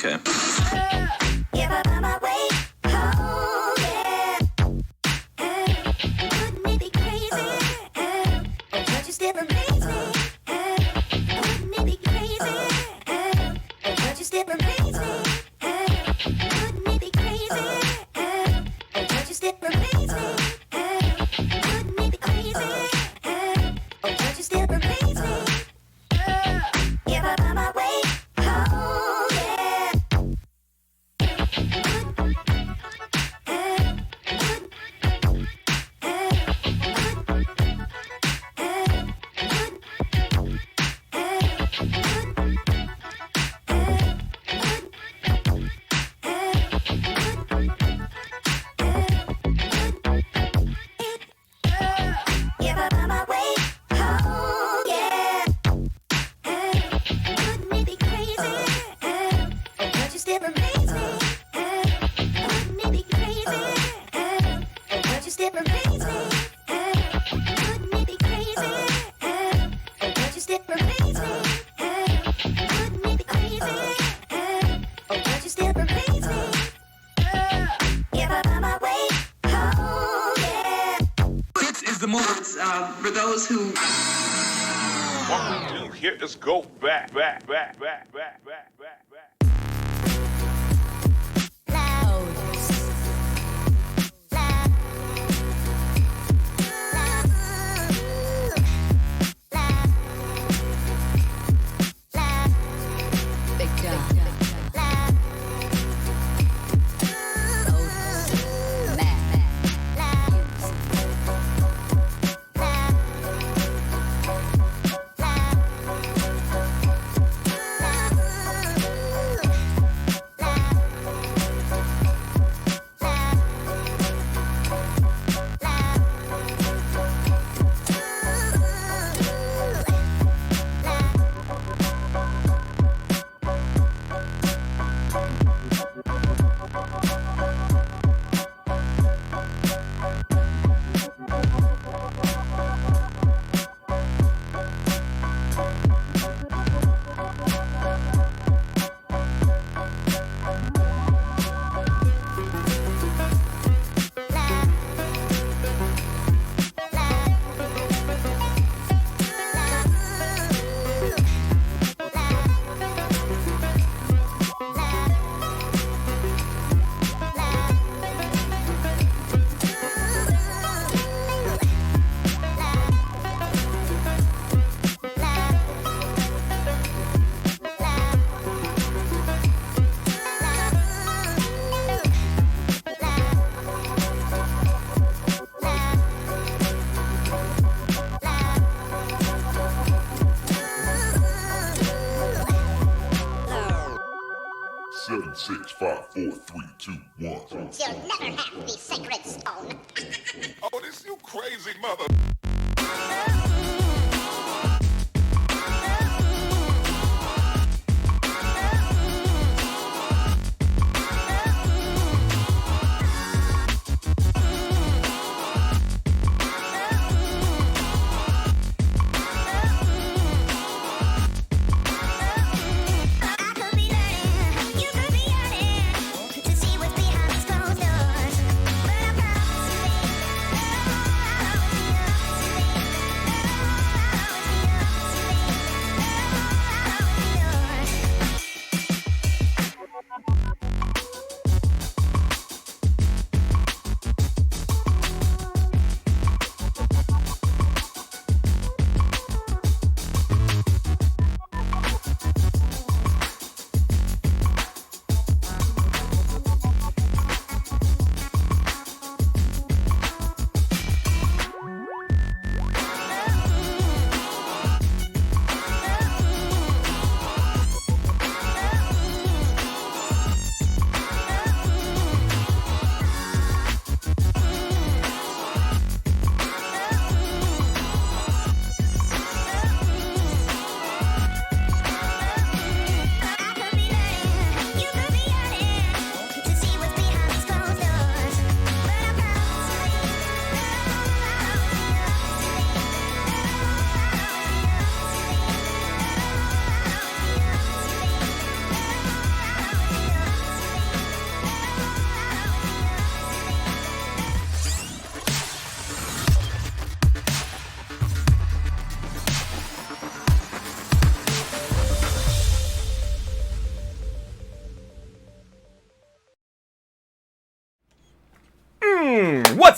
Okay. Give up on my way home, yeah. Wouldn't it be crazy? But you still amaze me. Wouldn't it be crazy? But you still amaze me. Wouldn't it be crazy? But you still amaze me. Wouldn't it be crazy? But you still amaze me. Give up on my way home, yeah. Give up on my way home, yeah. Wouldn't it be crazy? But you still amaze me. Wouldn't it be crazy? But you still amaze me. Wouldn't it be crazy? But you still amaze me. Wouldn't it be crazy? But you still amaze me. Give up on my way home, yeah. This is the move. For those who. What we do here is go back. Seven, 6, 5, 4, 3, 2, 1. You'll never have the sacred stone. Oh, this you crazy mother. To see what's behind these closed doors, but I promise you, baby, I'll always be yours.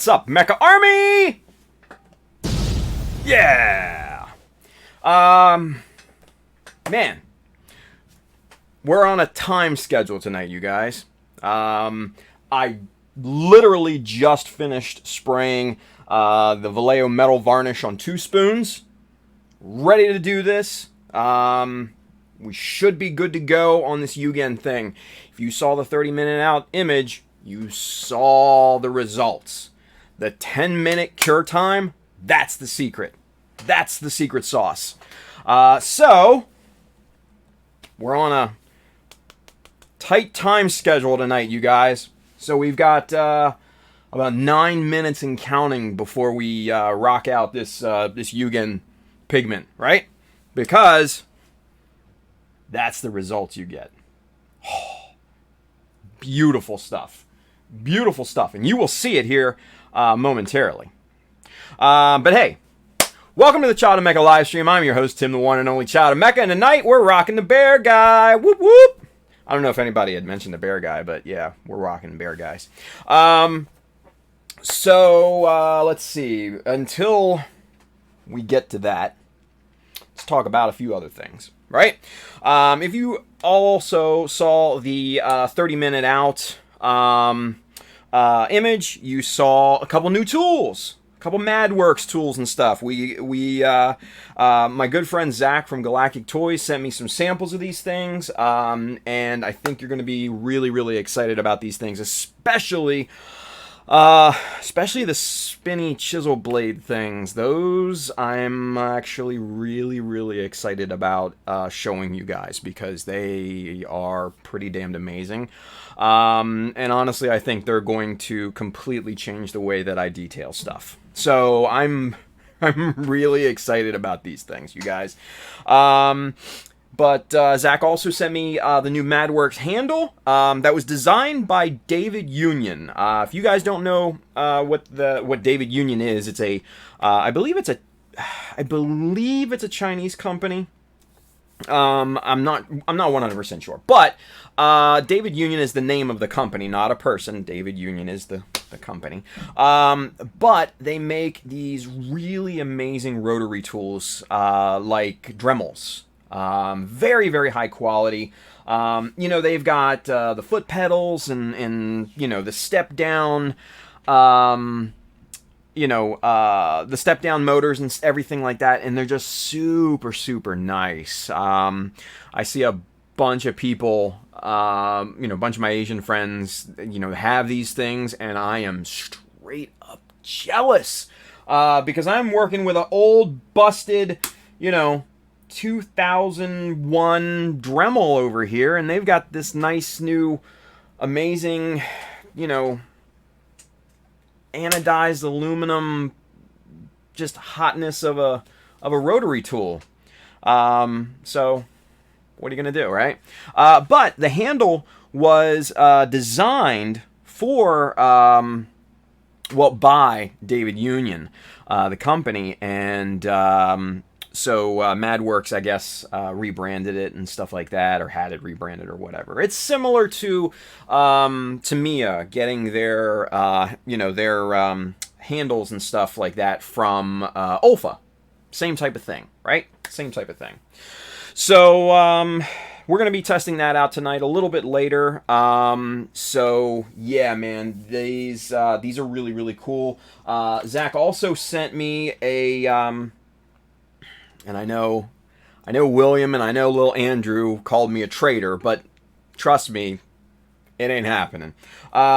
What's up, Mecha Army? Yeah. Man, we're on a time schedule tonight, you guys. I literally just finished spraying the Vallejo metal varnish on 2 spoons. Ready to do this. We should be good to go on this Yugen thing. If you saw the 30-minute out image, you saw the results. The 10-minute cure time, that's the secret. That's the secret sauce. So, we're on a tight time schedule tonight, you guys. So we've got about 9 minutes and counting before we rock out this Yugen pigment, right? Because that's the results you get. Oh, beautiful stuff. Beautiful stuff. And you will see it here momentarily. But hey, welcome to the Child of Mecha live stream. I'm your host, Tim, the one and only Child of Mecha. And tonight we're rocking the bear guy. Whoop, whoop. I don't know if anybody had mentioned the bear guy, but yeah, we're rocking the bear guys. So let's see. Until we get to that, let's talk about a few other things, right? If you also saw the 30-minute out image, you saw a couple new tools, a couple MadWorks tools and stuff. My good friend Zach from Galactic Toys sent me some samples of these things, and I think you're going to be really, really excited about these things, especially the spinny chisel blade things. Those I'm actually really, really excited about showing you guys because they are pretty damned amazing. And honestly, I think they're going to completely change the way that I detail stuff. So I'm really excited about these things, you guys. But Zach also sent me the new MadWorks handle that was designed by David Union. If you guys don't know what David Union is, it's I believe it's a Chinese company. I'm not 100% sure, but David Union is the name of the company, not a person. David Union is the company. But they make these really amazing rotary tools like Dremels. Very, very high quality. They've got the foot pedals and the step down, the step down motors and everything like that. And they're just super, super nice. I see a bunch of people, a bunch of my Asian friends, have these things, and I am straight up jealous, because I'm working with an old busted, 2001 Dremel over here, and they've got this nice new amazing anodized aluminum, just hotness of a rotary tool. So what are you gonna do, right? But the handle was designed for by David Union, the company, and so MadWorks, I guess, rebranded it and stuff like that, or had it rebranded or whatever. It's similar to Mia getting their handles and stuff like that from Olfa. Same type of thing, right? Same type of thing. So we're gonna be testing that out tonight a little bit later. So yeah, man, these are really, really cool. Zach also sent me a and I know William and I know little Andrew called me a traitor, but trust me, it ain't happening.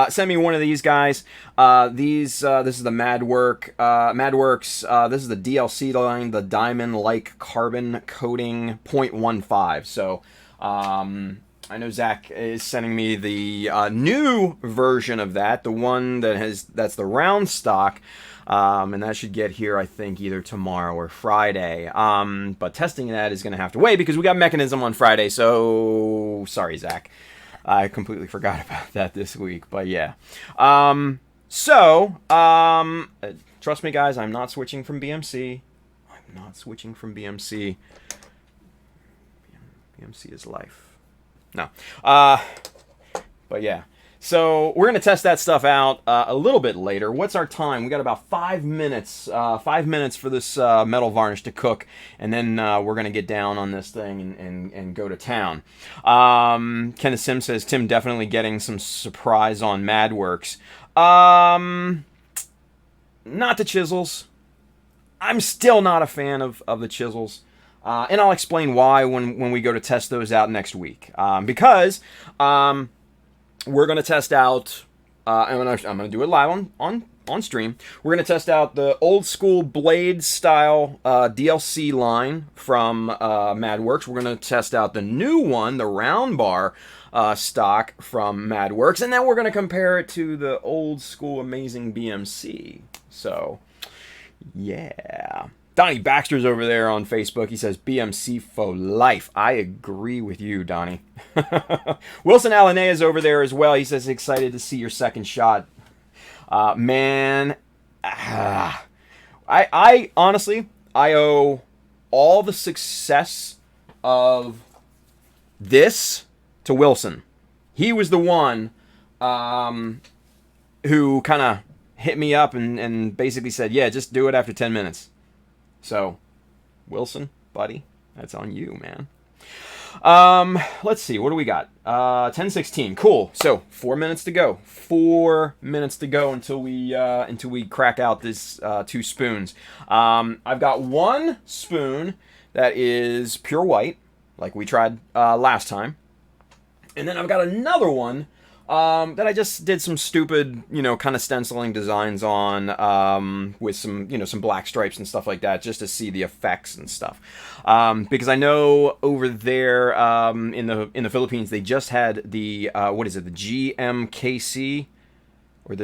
Send me one of these guys. This is the MadWorks. This is the DLC line, the diamond-like carbon coating 0.15. So I know Zach is sending me the new version of that, the one that's the round stock. And that should get here, I think, either tomorrow or Friday. But testing that is going to have to wait because we got Mechanism on Friday. So, sorry, Zach. I completely forgot about that this week. But, yeah. Trust me, guys, I'm not switching from BMC. I'm not switching from BMC. BMC is life. No. But, yeah. So we're going to test that stuff out a little bit later. What's our time? We got about 5 minutes. 5 minutes for this metal varnish to cook, and then we're going to get down on this thing and go to town. Kenneth Sim says, Tim definitely getting some surprise on MadWorks. Not the chisels. I'm still not a fan of the chisels. And I'll explain why when we go to test those out next week. Because we're going to test out, I'm going to do it live on stream. We're going to test out the old school blade style DLC line from MadWorks. We're going to test out the new one, the round bar stock from MadWorks. And then we're going to compare it to the old school amazing BMC. So, yeah. Donnie Baxter's over there on Facebook. He says, BMC for life. I agree with you, Donnie. Wilson Alanea is over there as well. He says, excited to see your second shot. Man, I honestly, I owe all the success of this to Wilson. He was the one who kind of hit me up and basically said, yeah, just do it after 10 minutes. So, Wilson, buddy, that's on you, man. Let's see, what do we got? 10:16, cool. So 4 minutes to go. 4 minutes to go until we crack out this 2 spoons. I've got 1 spoon that is pure white, like we tried last time, and then I've got another one that I just did some stupid, kind of stenciling designs on, with some, some black stripes and stuff like that, just to see the effects and stuff. Because I know over there, in the Philippines, they just had the, what is it, the GMKC, or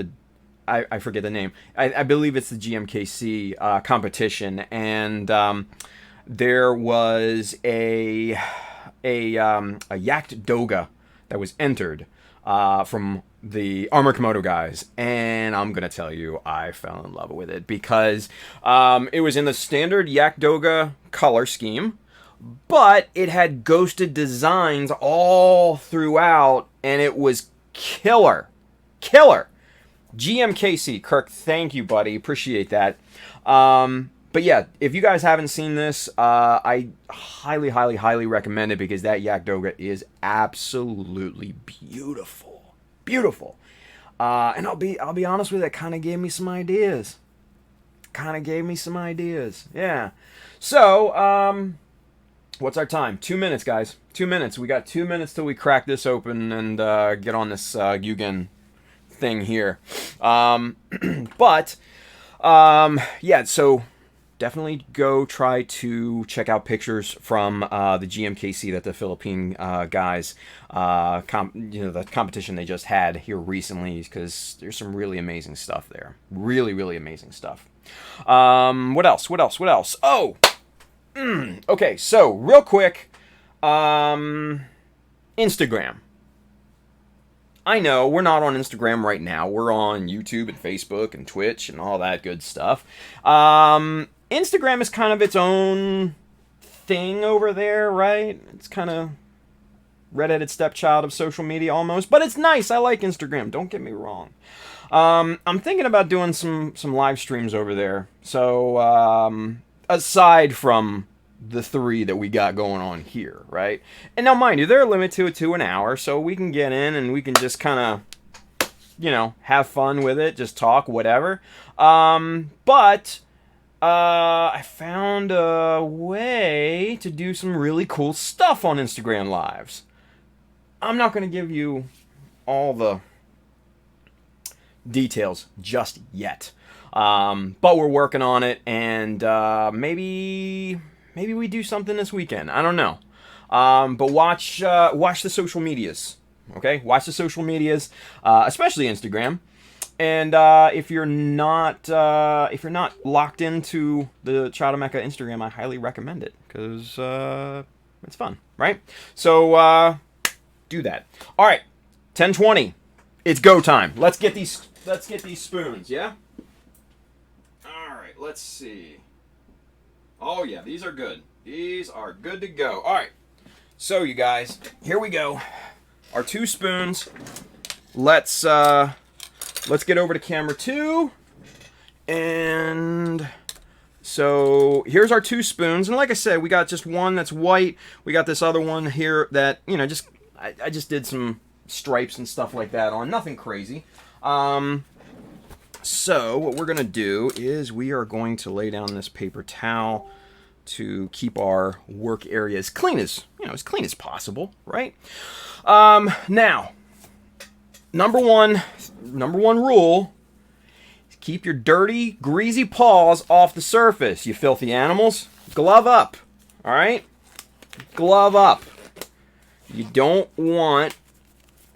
I forget the name. I believe it's the GMKC, competition, and, there was a yacked doga that was entered, from the Armor Komodo guys, and I'm gonna tell you, I fell in love with it because it was in the standard Yak Doga color scheme, but it had ghosted designs all throughout, and it was killer. GMKC, Kirk, thank you, buddy, appreciate that. But yeah, if you guys haven't seen this, I highly recommend it because that Yak Doga is absolutely beautiful. And I'll be honest with you, it kind of gave me some ideas. Yeah. So, what's our time? 2 minutes, guys. 2 minutes. We got 2 minutes till we crack this open and get on this Yugen thing here. Yeah. So. Definitely go try to check out pictures from the GMKC that the Philippine guys, the competition they just had here recently, because there's some really amazing stuff there. Really amazing stuff. What else? Oh! Okay, so real quick, Instagram. I know we're not on Instagram right now. We're on YouTube and Facebook and Twitch and all that good stuff. Instagram is kind of its own thing over there, right? It's kind of redheaded stepchild of social media almost, but it's nice. I like Instagram. Don't get me wrong. I'm thinking about doing some live streams over there. So aside from the 3 that we got going on here, right? And now, mind you, they're limited to an hour, so we can get in and we can just kind of, have fun with it, just talk, whatever. But I found a way to do some really cool stuff on Instagram Lives. I'm not going to give you all the details just yet. But we're working on it, and maybe we do something this weekend. I don't know. But watch the social medias. Okay? Watch the social medias, especially Instagram. And if you're not locked into the Chowder Mecha Instagram, I highly recommend it because it's fun, right? So do that. All right, 10:20. It's go time. Let's get these spoons, yeah. All right, let's see. Oh yeah, these are good. These are good to go. All right, so you guys, here we go. Our 2 spoons. let's get over to camera 2. And so here's our 2 spoons. And like I said, we got just one that's white. We got this other one here that, you know, just I just did some stripes and stuff like that on. Nothing crazy. So what we're going to do is we are going to lay down this paper towel to keep our work area as clean as, as clean as possible, right? Now, number one rule is keep your dirty, greasy paws off the surface, you filthy animals. Glove up, all right? Glove up. You don't want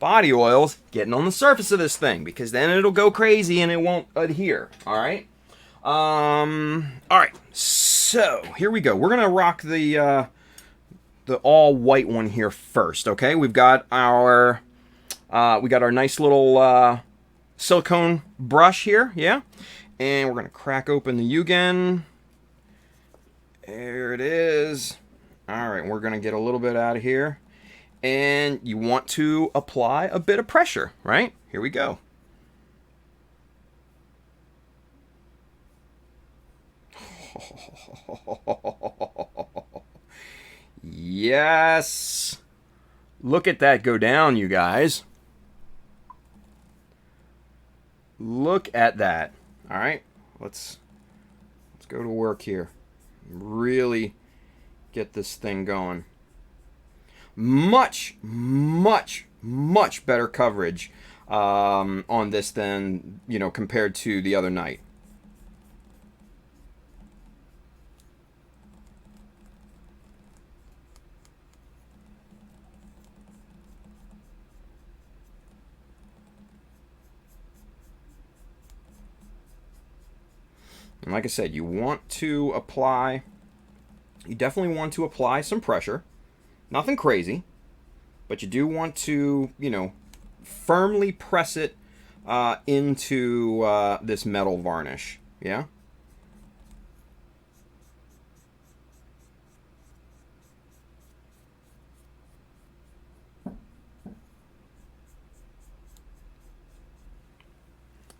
body oils getting on the surface of this thing, because then it'll go crazy and it won't adhere, all right? All right, so here we go. We're gonna rock the all white one here first, okay? We got our nice little silicone brush here, yeah? And we're gonna crack open the Yugen. There it is. All right, we're gonna get a little bit out of here. And you want to apply a bit of pressure, right? Here we go. Yes. Look at that go down, you guys. Look at that. All right, let's go to work here. Really get this thing going. Much better coverage on this than, compared to the other night. And like I said, you definitely want to apply some pressure. Nothing crazy, but you do want to, firmly press it into this metal varnish, yeah?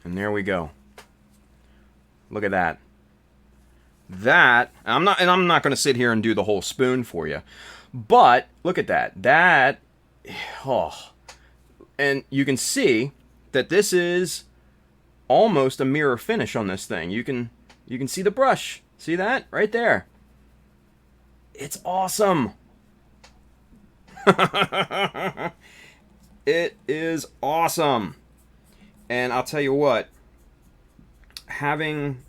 And there we go. Look at that. I'm not going to sit here and do the whole spoon for you. But look at that. And you can see that this is almost a mirror finish on this thing. You can see the brush. See that? Right there. It's awesome. It is awesome. And I'll tell you what, having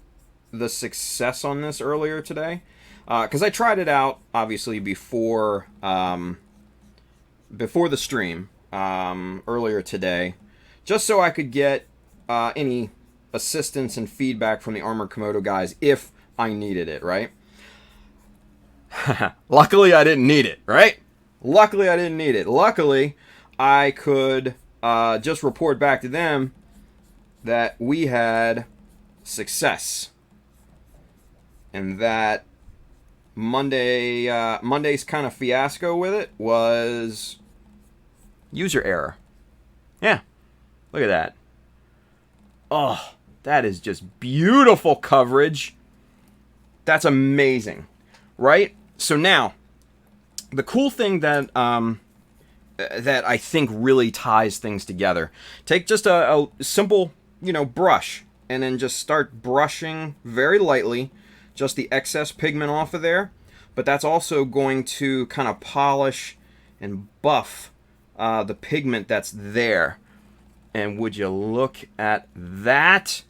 the success on this earlier today, because I tried it out obviously before the stream earlier today, just so I could get any assistance and feedback from the Armored Komodo guys if I needed it, right? Luckily I didn't need it, right? Luckily I could just report back to them that we had success, and that Monday's kind of fiasco with it was user error. Yeah, look at that. Oh, that is just beautiful coverage. That's amazing, right? So now, the cool thing that that I think really ties things together. Take just a simple, brush, and then just start brushing very lightly just the excess pigment off of there. But that's also going to kind of polish and buff the pigment that's there. And would you look at that?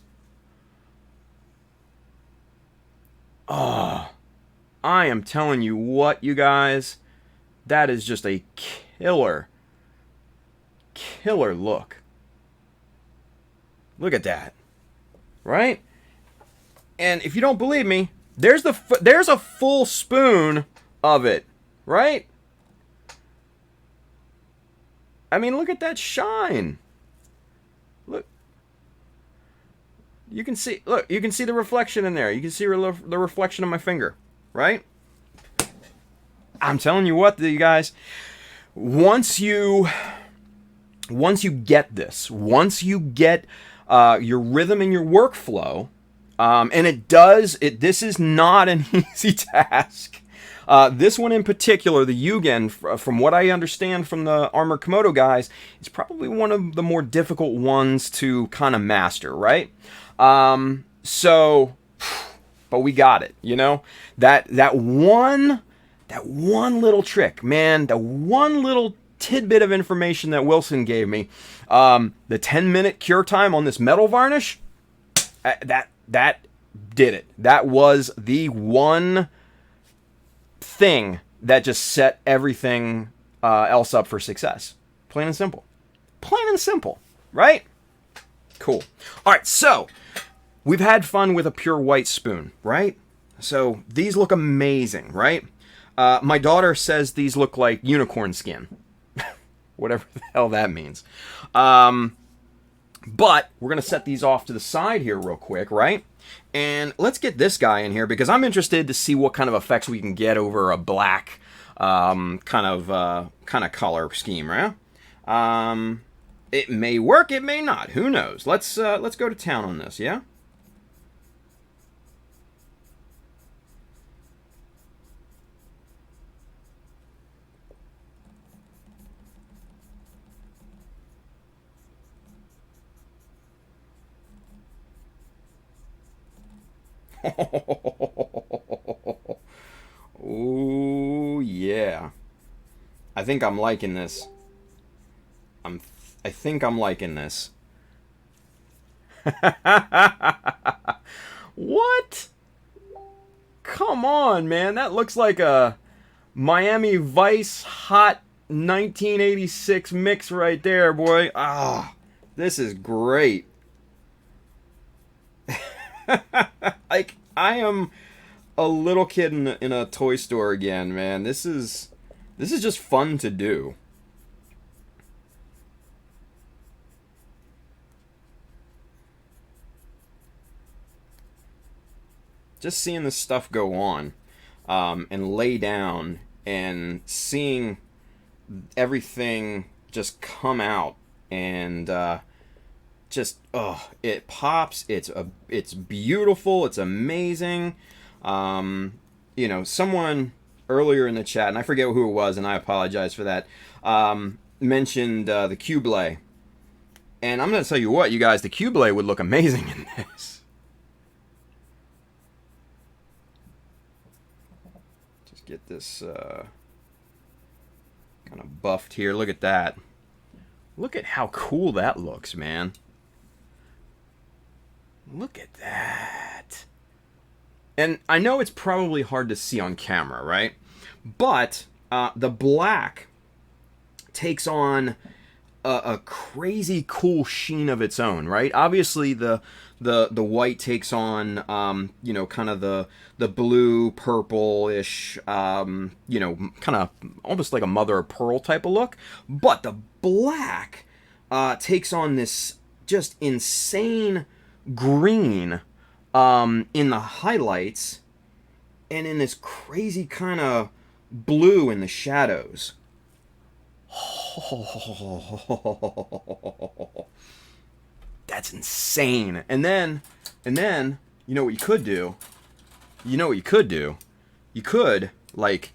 Oh, I am telling you what, you guys, that is just a killer look. Look at that, right? And if you don't believe me, there's a full spoon of it, right? I mean, look at that shine. Look. You can see the reflection in there. You can see the reflection of my finger, right? I'm telling you what, you guys, once you once you get this, once you get your rhythm and your workflow, and this is not an easy task. This one in particular, the Yugen, from what I understand from the Armored Komodo guys, is probably one of the more difficult ones to kind of master, right? So, but we got it, you know? That one little trick, man, the one little tidbit of information that Wilson gave me, the 10-minute cure time on this metal varnish, that did it. That was the one thing that just set everything else up for success. Plain and simple. Plain and simple, right? Cool. All right, so we've had fun with a pure white spoon, right? So these look amazing, right? My daughter says these look like unicorn skin. Whatever the hell that means. But we're going to set these off to the side here real quick, right? And let's get this guy in here because I'm interested to see what kind of effects we can get over a black kind of color scheme, right? It may work, it may not. Who knows? Let's go to town on this, yeah? Oh yeah, I think I'm liking this. I think I'm liking this. What? Come on, man. That looks like a Miami Vice hot 1986 mix right there, boy. Ah, this is great. Like, I am a little kid in a toy store again, man. This is just fun to do. Just seeing this stuff go on, and lay down, and seeing everything just come out, and just it pops. It's beautiful. It's amazing. You know, someone earlier in the chat, and I forget who it was, and I apologize for that, mentioned the Q-Blade. And I'm going to tell you what, you guys, the Q-Blade would look amazing in this. Just get this kind of buffed here. Look at that. Look at how cool that looks, man. Look at that. And I know it's probably hard to see on camera, right? But the black takes on a crazy cool sheen of its own, right? Obviously, the white takes on, you know, kind of the blue, purple-ish, you know, kind of almost like a mother of pearl type of look. But the black takes on this just insane green in the highlights and in this crazy kind of blue in the shadows. That's insane. And then you know what you could do? You could like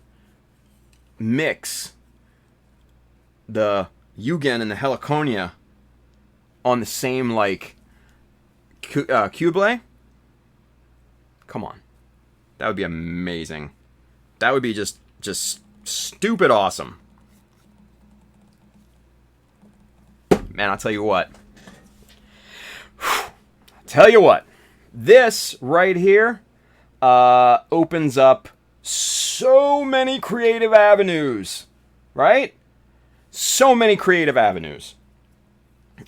mix the Yugen and the Heliconia on the same like Q-Blade? Come on. That would be amazing. That would be just stupid awesome. Man, I'll tell you what. This right here opens up so many creative avenues, right? So many creative avenues.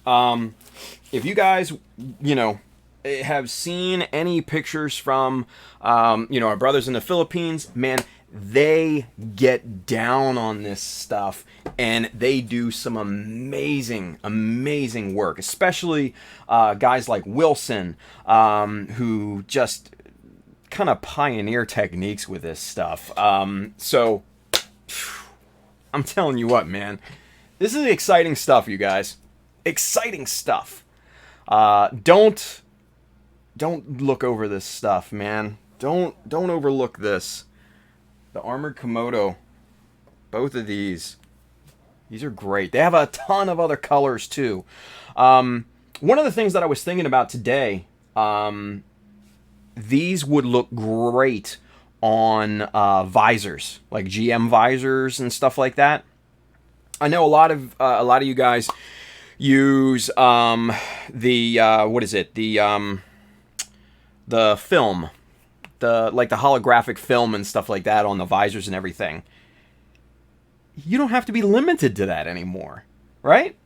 If you guys, you know, have seen any pictures from, you know, our brothers in the Philippines, man, they get down on this stuff and they do some amazing work, especially guys like Wilson, who just kind of pioneer techniques with this stuff. So I'm telling you what, man, This is exciting stuff, you guys. Exciting stuff. Don't look over this stuff, man. Don't overlook this. The Armored Komodo. Both of these. These are great. They have a ton of other colors, too. One of the things that I was thinking about today, these would look great on visors, like GM visors and stuff like that. I know a lot of you guys use what is it? The film, the holographic film and stuff like that on the visors and everything. You don't have to be limited to that anymore, right?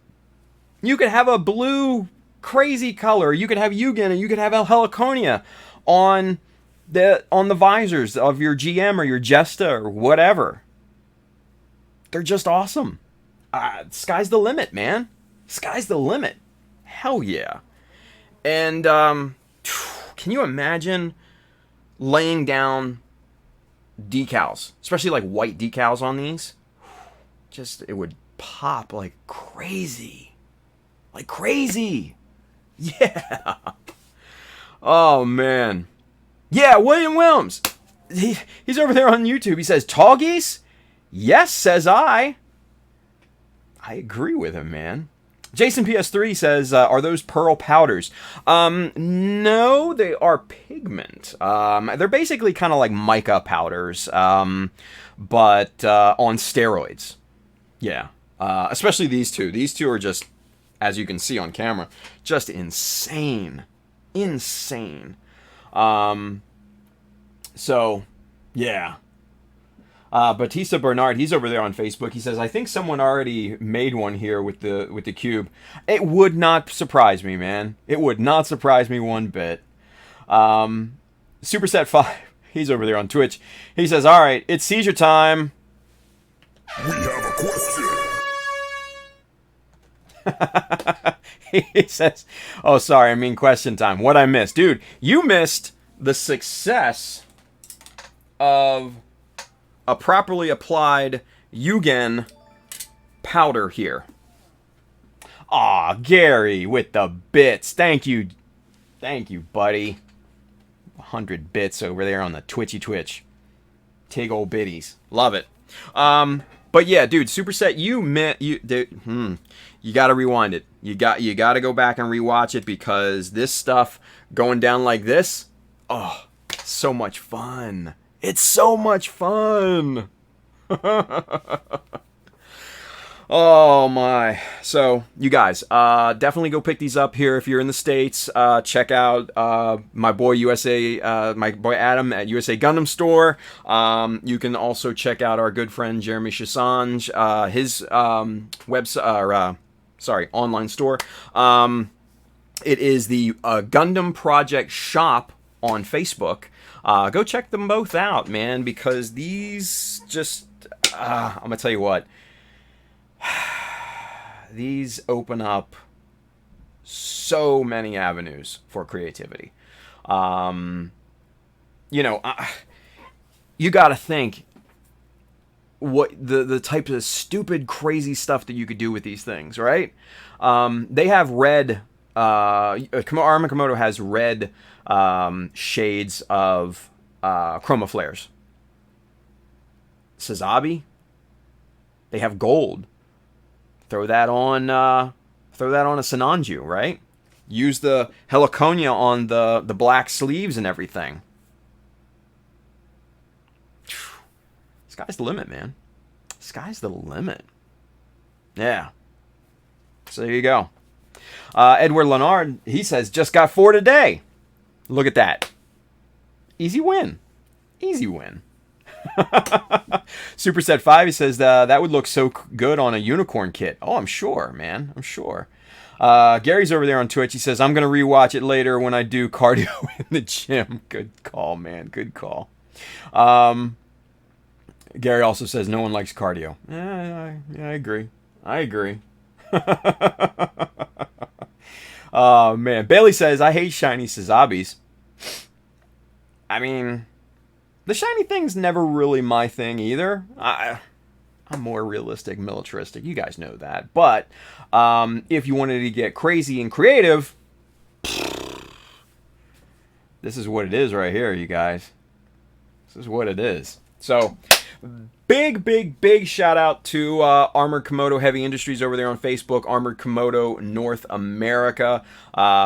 You could have a blue crazy color. You could have Yugen, and you could have El Heliconia on the visors of your GM or your Jesta or whatever. They're just awesome. Sky's the limit, man. Sky's the limit. Hell yeah. And can you imagine laying down decals, especially like white decals on these? Just, it would pop like crazy. Like crazy. Yeah. Oh, man. Yeah, William Wilms. He's over there on YouTube. He says, tall geese? Yes, says I. I agree with him, man. Jason PS3 says, are those pearl powders? No, they are pigment. They're basically kind of like mica powders, but on steroids. Yeah. Especially these two. These two are just, as you can see on camera, just insane. Insane. So, yeah. Batista Bernard, he's over there on Facebook. He says, I think someone already made one here with the cube. It would not surprise me, man. It would not surprise me one bit. Superset 5, he's over there on Twitch. He says, all right, it's seizure time. We have a question. He says, oh, sorry, I mean question time. What I missed? Dude, you missed the success of a properly applied Yugen powder here. Aw, Gary with the bits. Thank you. Thank you, buddy. 100 bits over there on the Twitchy Twitch. Tig old biddies. Love it. But yeah, dude, Superset, you gotta rewind it. You gotta go back and rewatch it, because this stuff going down like this, oh, so much fun. It's so much fun. Oh my. So, you guys, definitely go pick these up here if you're in the States. Check out my boy Adam at USA Gundam Store. You can also check out our good friend Jeremy Chassange, his website, online store. It is the Gundam Project Shop on Facebook. Go check them both out, man, because these just, I'm going to tell you what, these open up so many avenues for creativity. You got to think what the type of stupid, crazy stuff that you could do with these things, right? They have red, Arma Komodo has red shades of chroma flares. Sazabi, they have gold. Throw that on a Sinanju, right? Use the heliconia on the black sleeves and everything. Sky's the limit, man. Sky's the limit. Yeah. So there you go. Edward Leonard, he says, just got 4 today. Look at that. Easy win. Easy win. Superset 5, he says, that would look so good on a unicorn kit. Oh, I'm sure, man. I'm sure. Gary's over there on Twitch. He says, I'm going to rewatch it later when I do cardio in the gym. Good call, man. Good call. Gary also says, no one likes cardio. Yeah, I agree. I agree. Oh, man. Bailey says, I hate shiny Sazabis. I mean, the shiny thing's never really my thing either. I'm more realistic, militaristic. You guys know that. But if you wanted to get crazy and creative, this is what it is right here, you guys. This is what it is. So, big shout out to Armored Komodo Heavy Industries over there on Facebook. Armored Komodo North America.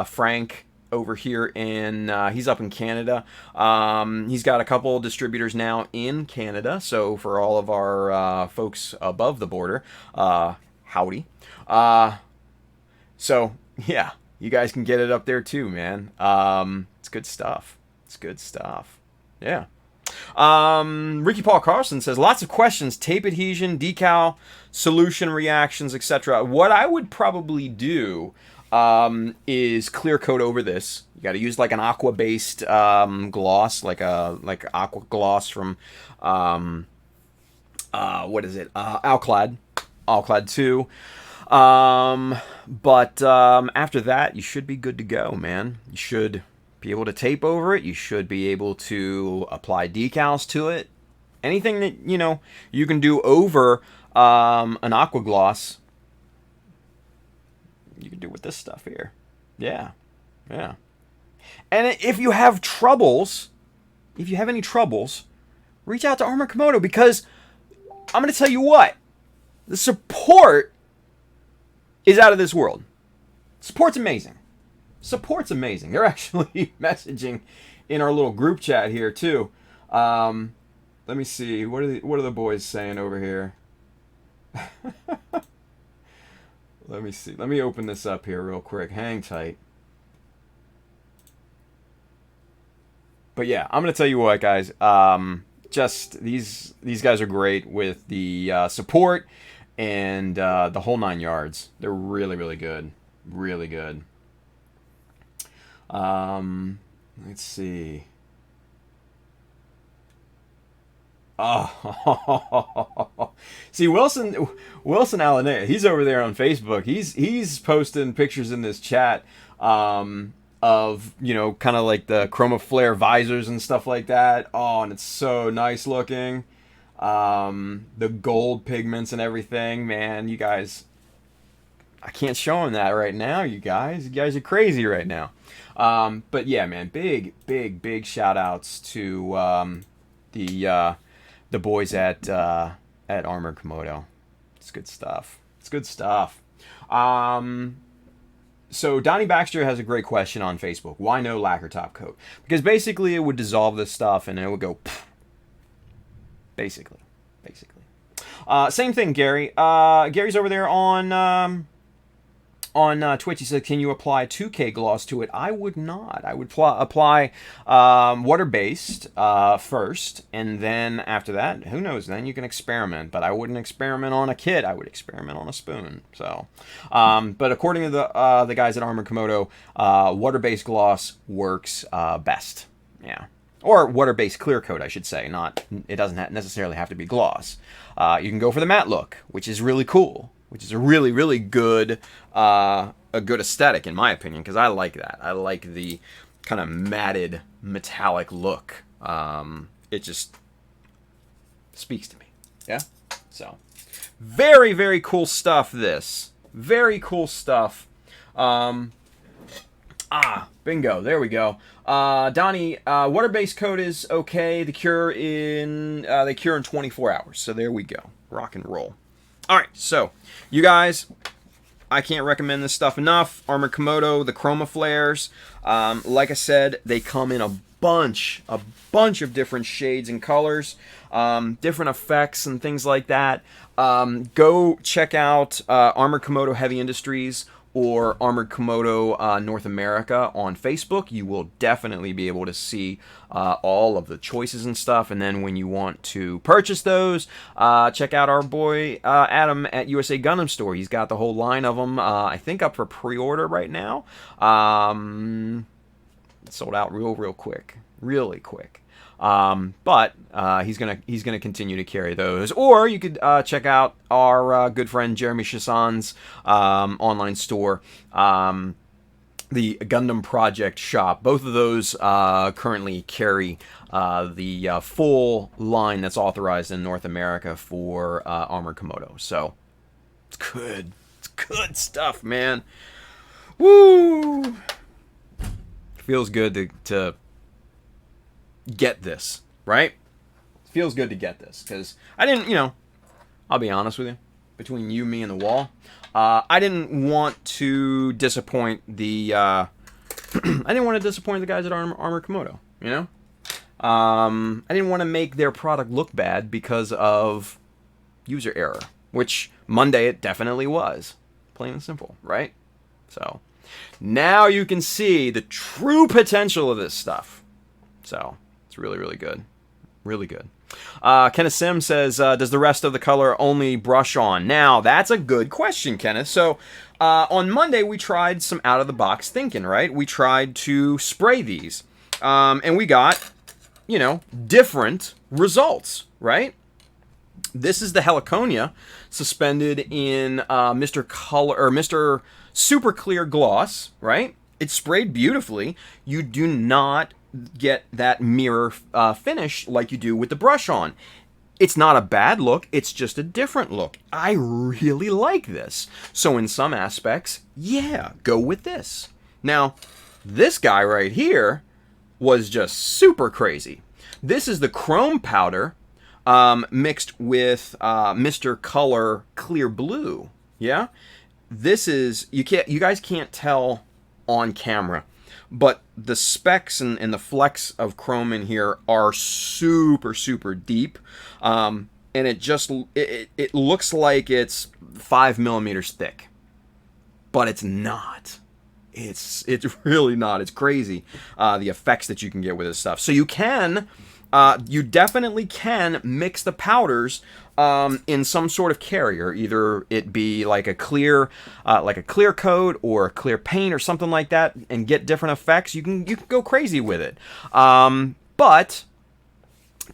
Frank over here in, he's up in Canada. He's got a couple distributors now in Canada. So for all of our folks above the border, howdy. So yeah, you guys can get it up there too, man. It's good stuff. It's good stuff. Yeah. Ricky Paul Carlson says, lots of questions, tape adhesion, decal, solution reactions, etc. What I would probably do is clear coat over this. You got to use like an aqua based gloss, like aqua gloss from what is it, Alclad 2. But after that, you should be good to go, man. You should be able to tape over it. You should be able to apply decals to it. Anything that, you know, you can do over an aqua gloss, you can do with this stuff here. Yeah. Yeah. And if you have troubles, if you have any troubles, reach out to Armored Komodo, because I'm going to tell you what, the support is out of this world. Support's amazing. Support's amazing. They're actually messaging in our little group chat here too. Let me see. What are the boys saying over here? Let me see. Let me open this up here real quick. Hang tight. But yeah, I'm gonna tell you what, guys. Just these guys are great with the support and the whole 9 yards. They're really good. Really good. Let's see. Oh, see, Wilson Alanea, he's over there on Facebook. He's posting pictures in this chat of, you know, kind of like the chroma flare visors and stuff like that. Oh, and it's so nice looking. The gold pigments and everything, man. You guys, I can't show him that right now. You guys are crazy right now. But yeah, man, big shout outs to the boys at Armored Komodo. It's good stuff. It's good stuff. So Donnie Baxter has a great question on Facebook. Why no lacquer top coat? Because basically it would dissolve this stuff and it would go pff. Basically. Same thing, Gary. Gary's over there on Twitch. He said, can you apply 2K gloss to it? I would not. I would apply water-based first, and then after that, who knows, then you can experiment. But I wouldn't experiment on a kit. I would experiment on a spoon. So, but according to the guys at Armored Komodo, water-based gloss works best. Yeah. Or water-based clear coat, I should say. It doesn't necessarily have to be gloss. You can go for the matte look, which is really cool. Which is a really good, a good aesthetic in my opinion, because I like that. I like the kind of matted metallic look. It just speaks to me. Yeah. So, very cool stuff. This very cool stuff. Bingo. There we go. Donnie, water-based coat is okay. They cure in 24 hours. So there we go. Rock and roll. All right, so you guys, I can't recommend this stuff enough. Armored Komodo, the chroma flares. Like I said, they come in a bunch of different shades and colors, different effects and things like that. Go check out Armored Komodo Heavy Industries or Armored Komodo North America on Facebook. You will definitely be able to see all of the choices and stuff. And then when you want to purchase those, check out our boy Adam at USA Gundam Store. He's got the whole line of them, I think, up for pre-order right now. It sold out real quick, really quick. But he's gonna continue to carry those. Or you could check out our good friend Jeremy Chassan's online store, the Gundam Project shop. Both of those currently carry the full line that's authorized in North America for Armored Komodo. So it's good. It's good stuff, man. Woo! Feels good to get this, right? It feels good to get this because I didn't, I'll be honest with you, between you, me, and the wall, I didn't want to disappoint the I didn't want to disappoint the guys at Armored Komodo, I didn't want to make their product look bad because of user error, which Monday it definitely was. Plain and simple, right? So now you can see the true potential of this stuff. So it's really, really good. Really good. Kenneth Sim says, does the rest of the color only brush on? Now, that's a good question, Kenneth. So on Monday, we tried some out-of-the-box thinking, right? We tried to spray these. And we got, different results, right? This is the Heliconia suspended in Mr. Super Clear Gloss, right? It's sprayed beautifully. You do not get that mirror finish like you do with the brush on. It's not a bad look, it's just a different look. I really like this. So in some aspects, yeah, go with this. Now, this guy right here was just super crazy. This is the chrome powder mixed with Mr. Color Clear Blue. Yeah? This is, you guys can't tell on camera, but the specks and the flecks of chrome in here are super, super deep. And it looks like it's 5 millimeters thick, but it's not. It's really not. It's crazy, the effects that you can get with this stuff. So you definitely can mix the powders in some sort of carrier, either it be like a clear coat or a clear paint or something like that, and get different effects. You can go crazy with it, but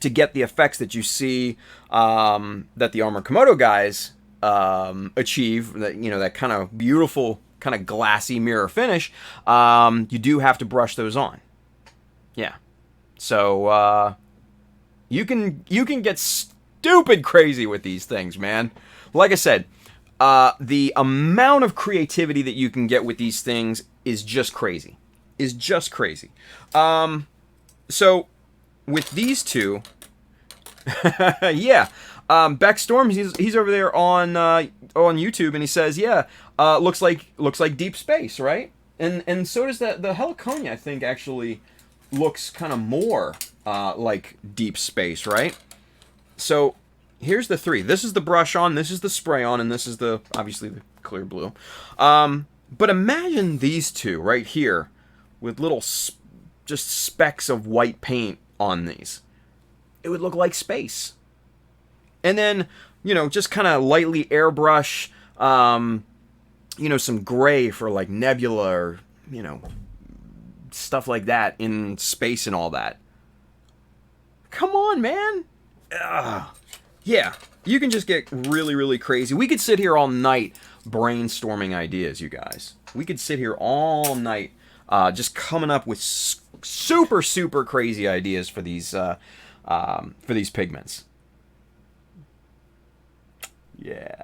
to get the effects that you see that the Armored Komodo guys achieve, that kind of beautiful, kind of glassy mirror finish, you do have to brush those on. Yeah, so you can get stupid crazy with these things, man. Like I said, the amount of creativity that you can get with these things is just crazy. So with these two, yeah, Beck Storm, he's over there on YouTube, and he says, yeah, looks like deep space, right? And so does the Heliconia. I think actually looks kind of more like deep space, right? So here's the three. This is the brush on, this is the spray on, and this is obviously the clear blue. But imagine these two right here with little just specks of white paint on these. It would look like space. And then, just kind of lightly airbrush, some gray for like nebula or, stuff like that in space and all that. Come on, man. Yeah, you can just get really, really crazy. We could sit here all night brainstorming ideas, you guys. We could sit here all night just coming up with super, super crazy ideas for these pigments. Yeah.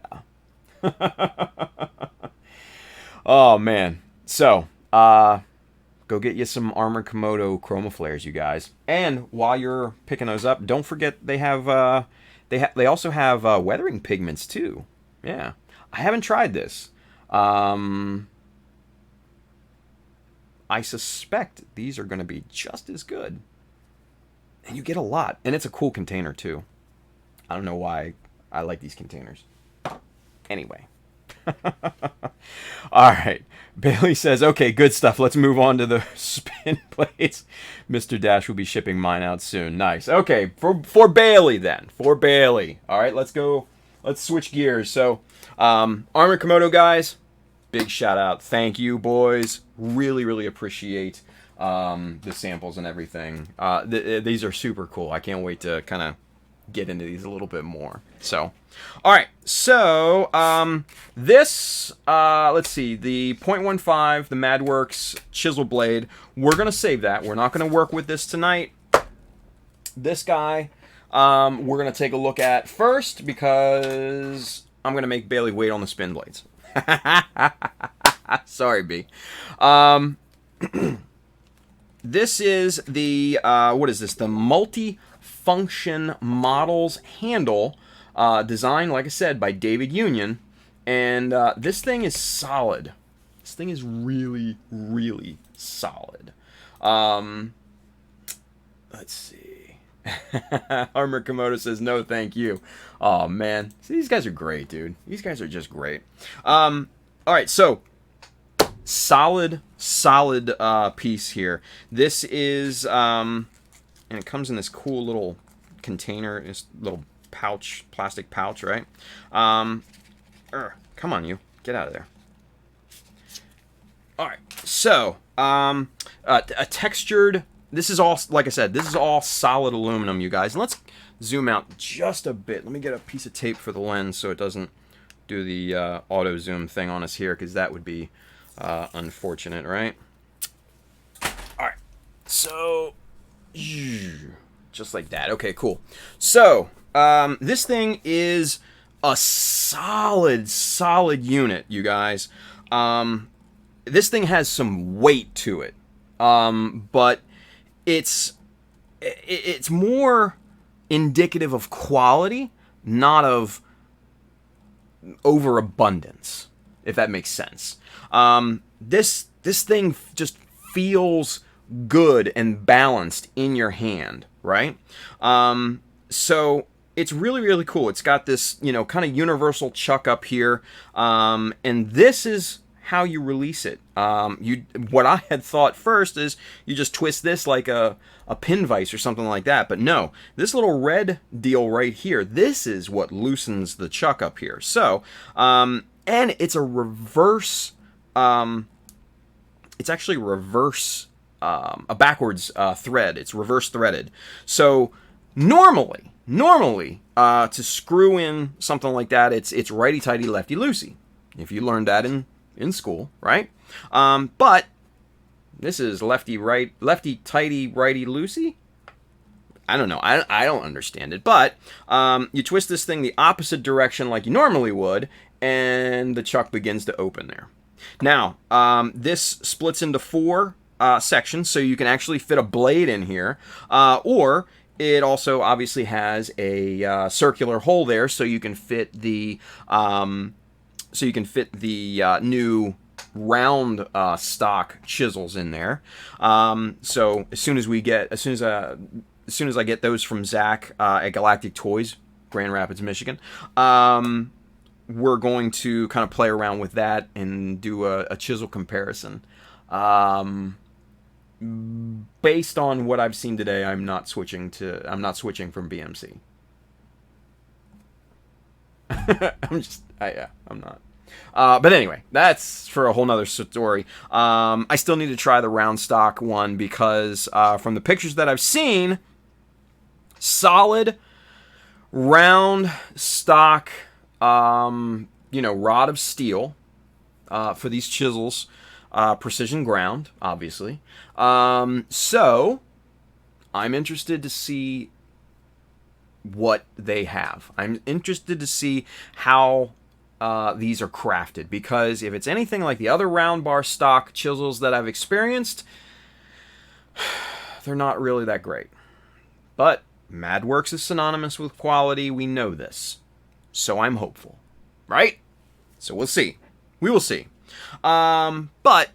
Oh, man. So, go get you some Armored Komodo chroma flares, you guys. And while you're picking those up, don't forget they have they also have weathering pigments too. Yeah, I haven't tried this. I suspect these are going to be just as good. And you get a lot, and it's a cool container too. I don't know why I like these containers. Anyway. All right. Bailey says, okay, good stuff. Let's move on to the spin plates. Mr. Dash will be shipping mine out soon. Nice. Okay, for Bailey then. For Bailey. All right, let's go. Let's switch gears. So, Armored Komodo guys, big shout out. Thank you, boys. Really, really appreciate the samples and everything. These are super cool. I can't wait to kind of get into these a little bit more. So, all right. So, this, let's see, the .15, the MadWorks chisel blade, we're going to save that. We're not going to work with this tonight. This guy, we're going to take a look at first because I'm going to make Bailey wait on the spin blades. Sorry, B. This is the, what is this? The multi-function models handle, designed, like I said, by David Union. And this thing is solid. This thing is really, really solid. Let's see. Armor Komodo says, no, thank you. Oh, man. See, these guys are great, dude. These guys are just great. All right, so solid piece here. This is, and it comes in this cool little container, this little pouch, plastic pouch, right? Come on, you. Get out of there. All right, so a textured. This is all, like I said, this is all solid aluminum, you guys. And let's zoom out just a bit. Let me get a piece of tape for the lens so it doesn't do the auto zoom thing on us here, because that would be unfortunate, right? All right, so just like that. Okay, cool. So this thing is a solid unit, you guys. This thing has some weight to it, but it's more indicative of quality, not of overabundance, if that makes sense. This thing just feels good and balanced in your hand, right? So it's really, really cool. It's got this, kind of universal chuck up here, and this is how you release it. What I had thought first is you just twist this like a pin vise or something like that, but no, this little red deal right here, this is what loosens the chuck up here. So, and it's a reverse, it's actually reverse, a backwards thread. It's reverse threaded. So normally, to screw in something like that, it's righty-tighty, lefty-loosey. If you learned that in school, right? But this is lefty tighty, righty loosey. I don't know. I don't understand it. But you twist this thing the opposite direction like you normally would, and the chuck begins to open there. Now, this splits into 4 sections, so you can actually fit a blade in here, or it also obviously has a circular hole there, so you can fit the new round stock chisels in there. So as soon as I get those from Zach at Galactic Toys, Grand Rapids, Michigan, we're going to kind of play around with that and do a chisel comparison. Based on what I've seen today, I'm not switching from BMC. I'm not. But anyway, that's for a whole nother story. I still need to try the round stock one because from the pictures that I've seen, solid round stock, rod of steel for these chisels, precision ground, obviously. So I'm interested to see what they have. I'm interested to see how these are crafted, because if it's anything like the other round bar stock chisels that I've experienced, they're not really that great. But MadWorks is synonymous with quality. We know this. So I'm hopeful. Right? So we'll see. We will see. But,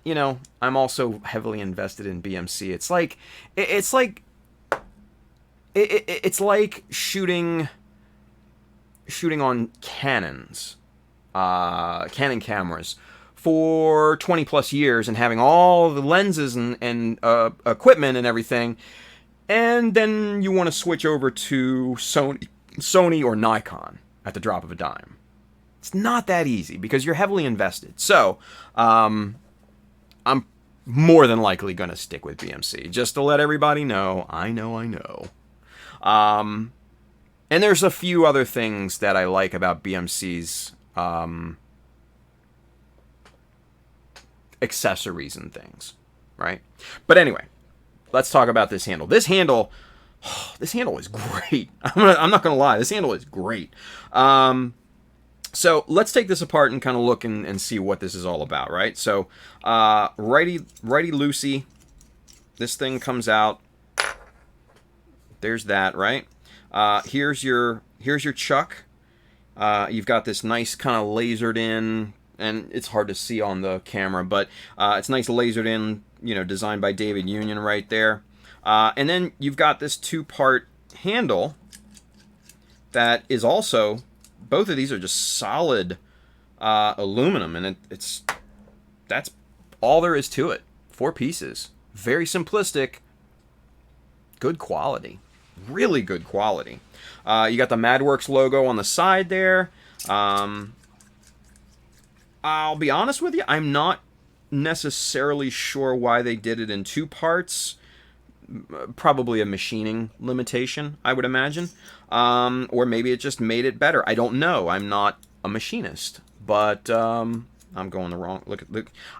I'm also heavily invested in BMC. It's like shooting on Canons. Canon cameras for 20 plus years and having all the lenses and equipment and everything, and then you want to switch over to Sony or Nikon at the drop of a dime. It's not that easy because you're heavily invested. So I'm more than likely going to stick with BMC, just to let everybody know. I know. And there's a few other things that I like about BMC's accessories and things, right? But anyway, let's talk about this handle. This handle, This handle is great. I'm not gonna lie, this handle is great. So let's take this apart and kind of look and see what this is all about, right? So righty loosey, this thing comes out. There's that, right? Here's your chuck. You've got this nice kind of lasered in, and it's hard to see on the camera, but it's nice lasered in, you know, designed by David Union right there. And then you've got this 2-part handle that is also, both of these are just solid aluminum, and that's all there is to it. 4 pieces. Very simplistic. Good quality. Really good quality. You got the MadWorks logo on the side there. I'll be honest with you, I'm not necessarily sure why they did it in 2 parts. Probably a machining limitation, I would imagine. Or maybe it just made it better. I don't know. I'm not a machinist. But I'm going the wrong... Look.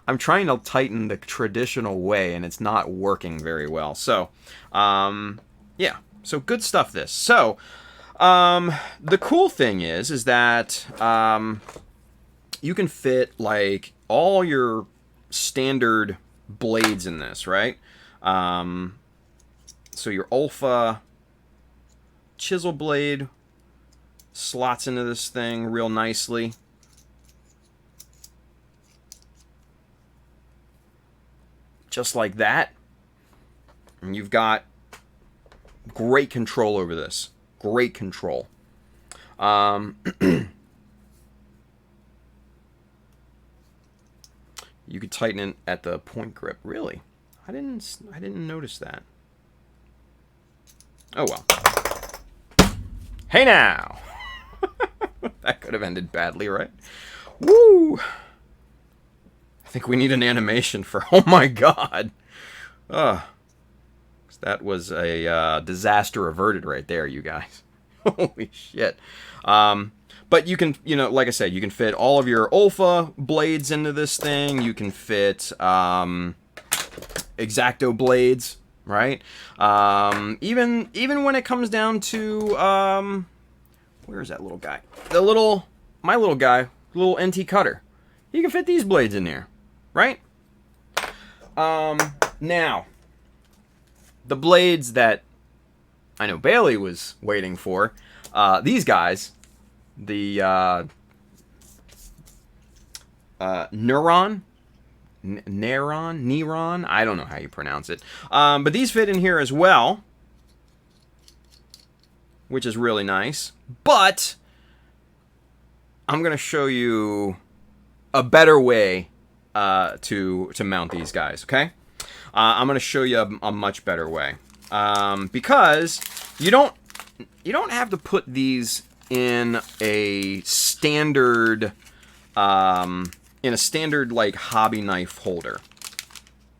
I'm trying to tighten the traditional way, and it's not working very well. So, yeah. So, good stuff, this. So, the cool thing is that you can fit, like, all your standard blades in this, right? So your Olfa chisel blade slots into this thing real nicely. Just like that. And you've got great control over this. Great control. You could tighten it at the point grip. Really? I didn't notice that. Oh well. Hey now! That could have ended badly, right? Woo! I think we need an animation for... Oh my god! That was a disaster averted right there, you guys. Holy shit. But you can, you know, like I said, you can fit all of your Olfa blades into this thing. You can fit X-Acto blades, right? Even when it comes down to where's that little guy? My little guy, little NT cutter. You can fit these blades in there, right? Now, the blades that I know Bailey was waiting for, these guys, the Neuron, I don't know how you pronounce it, but these fit in here as well, which is really nice. But I'm gonna show you a better way to mount these guys. Okay, I'm gonna show you a much better way, because you don't have to put these in a standard like hobby knife holder.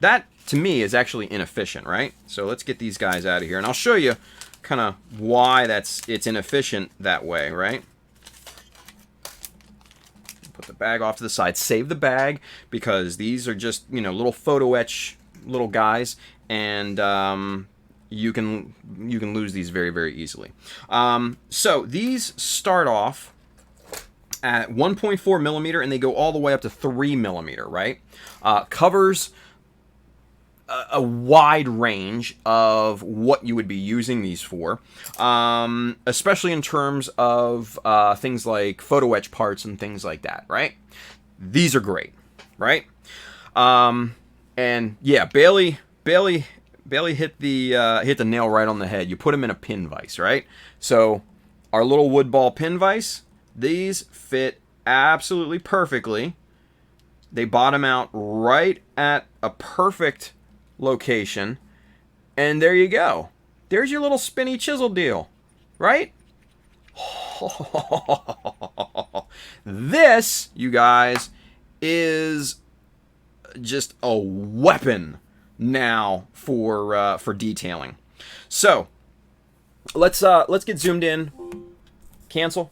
That to me is actually inefficient, right? So let's get these guys out of here, and I'll show you kind of why it's inefficient that way, right? Put the bag off to the side, save the bag, because these are just, you know, little photo etch little guys, and you can lose these very, very easily. So these start off at 1.4 millimeter, and they go all the way up to 3 millimeter, right? Covers a wide range of what you would be using these for, especially in terms of things like photo etch parts and things like that, right? These are great, right? And yeah, Bailey hit the nail right on the head. You put them in a pin vise, right? So our little wood ball pin vise, these fit absolutely perfectly. They bottom out right at a perfect location, and there you go. There's your little spinny chisel deal, right? This, you guys, is just a weapon now for detailing. So let's get zoomed in. Cancel.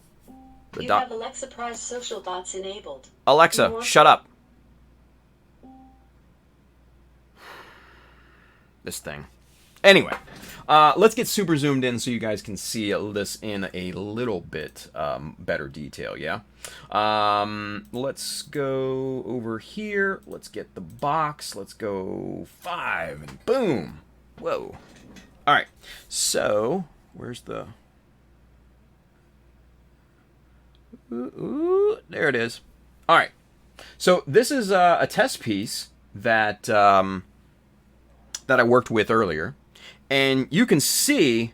You have Alexa Prize social bots enabled. Alexa, shut up. This thing. Anyway, let's get super zoomed in so you guys can see this in a little bit better detail, yeah? Let's go over here. Let's get the box. Let's go 5, and boom. Whoa. All right, so where's the... Ooh, there it is. All right, so this is a test piece that that I worked with earlier, and you can see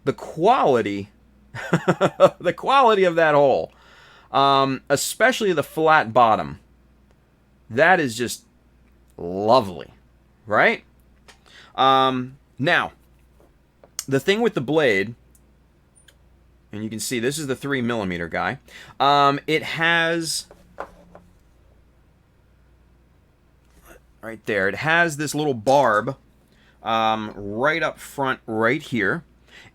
the quality, the quality of that hole, especially the flat bottom. That is just lovely, right? Now, the thing with the blade, and you can see this is the 3mm guy. It has, right there, it has this little barb right up front right here.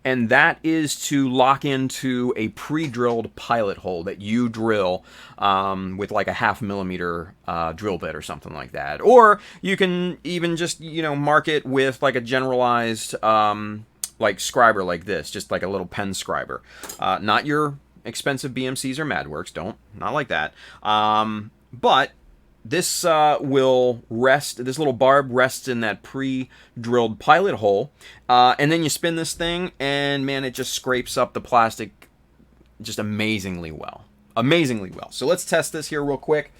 And that is to lock into a pre-drilled pilot hole that you drill with like a 0.5mm drill bit or something like that. Or you can even just, you know, mark it with like a generalized like scriber like this, just like a little pen scriber. Not your expensive BMCs or MadWorks, not like that. But this will rest, this little barb rests in that pre-drilled pilot hole, and then you spin this thing, and man, it just scrapes up the plastic just amazingly well. Amazingly well. So let's test this here real quick.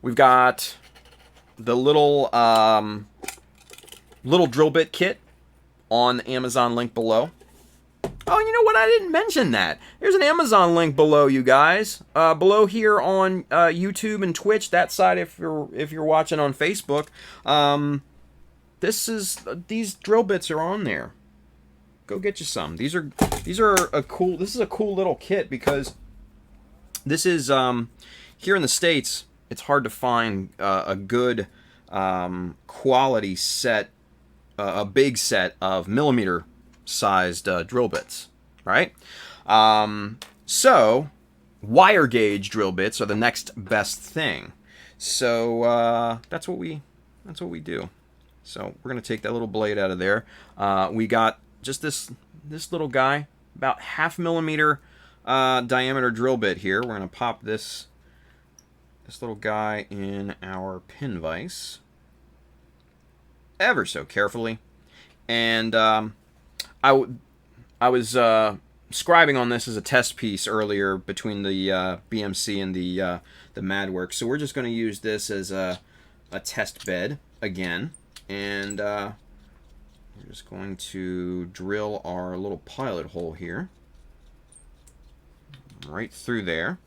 We've got the little drill bit kit on the Amazon link below. Oh, you know what? I didn't mention that. There's an Amazon link below, you guys. Below here on YouTube and Twitch. That side, if you're watching on Facebook, these drill bits are on there. Go get you some. These are a cool. This is a cool little kit because this is here in the States. It's hard to find a good quality set, a big set of millimeter sized drill bits, right? So wire gauge drill bits are the next best thing. So that's what we do. So we're gonna take that little blade out of there. We got just this little guy, about 0.5mm diameter drill bit here. We're gonna pop this little guy in our pin vise ever so carefully, and I was scribing on this as a test piece earlier between the BMC and the MadWorks, so we're just going to use this as a test bed again, and we're just going to drill our little pilot hole here, right through there.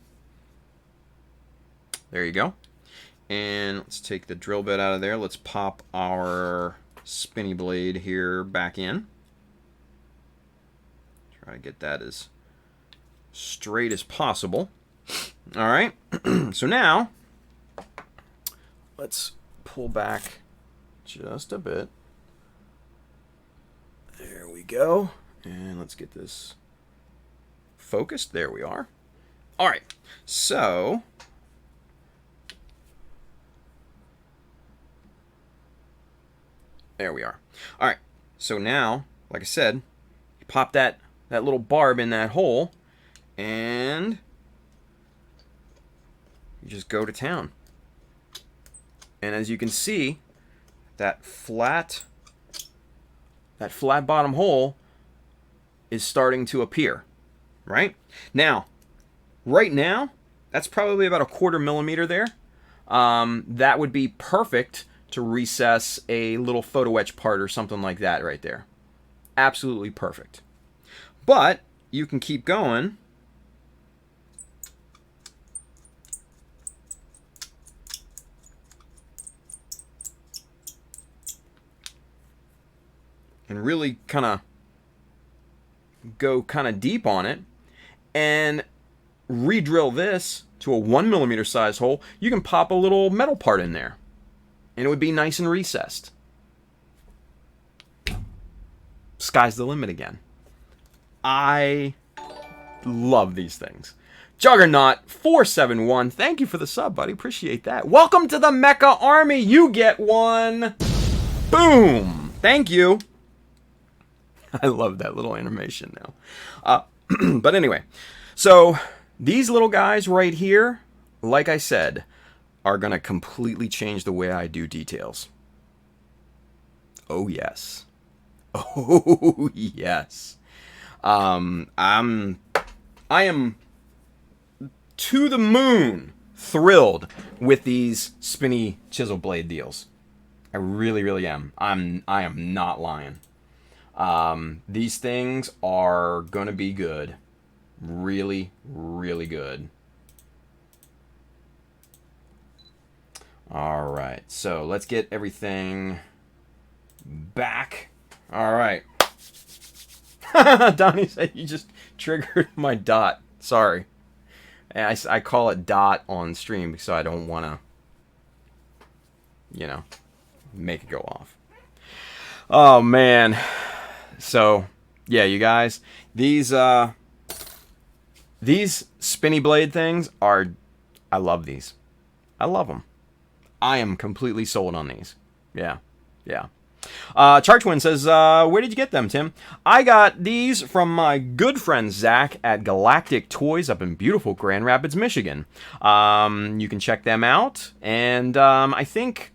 There you go. And let's take the drill bit out of there. Let's pop our spinny blade here back in. Try to get that as straight as possible. All right. So now, let's pull back just a bit. There we go. And let's get this focused. There we are. All right. So there we are. All right. So now, like I said, you pop that little barb in that hole, and you just go to town. And as you can see, that flat bottom hole is starting to appear, right? Now, right now, that's probably about 1/4 millimeter there. That would be perfect to recess a little photo etch part or something like that right there. Absolutely perfect. But you can keep going. And really kind of go kind of deep on it and re-drill this to a 1mm size hole. You can pop a little metal part in there and it would be nice and recessed. Sky's the limit again. I love these things. Juggernaut471, thank you for the sub, buddy. Appreciate that. Welcome to the Mecha Army. You get one. Boom. Thank you. I love that little animation now. But anyway, so these little guys right here, like I said, are going to completely change the way I do details. Oh, yes. Oh, yes. I am to the moon thrilled with these spinny chisel blade deals. I really, really am. I am not lying. These things are going to be good. Really, really good. All right, so let's get everything back. All right. Donnie said you just triggered my dot. Sorry. And I call it dot on stream because I don't want to, you know, make it go off. Oh, man. So, yeah, you guys, these spinny blade things are, I love these. I love them. I am completely sold on these. Yeah, yeah. Chartwin says, where did you get them, Tim? I got these from my good friend Zach at Galactic Toys up in beautiful Grand Rapids, Michigan. You can check them out, and I think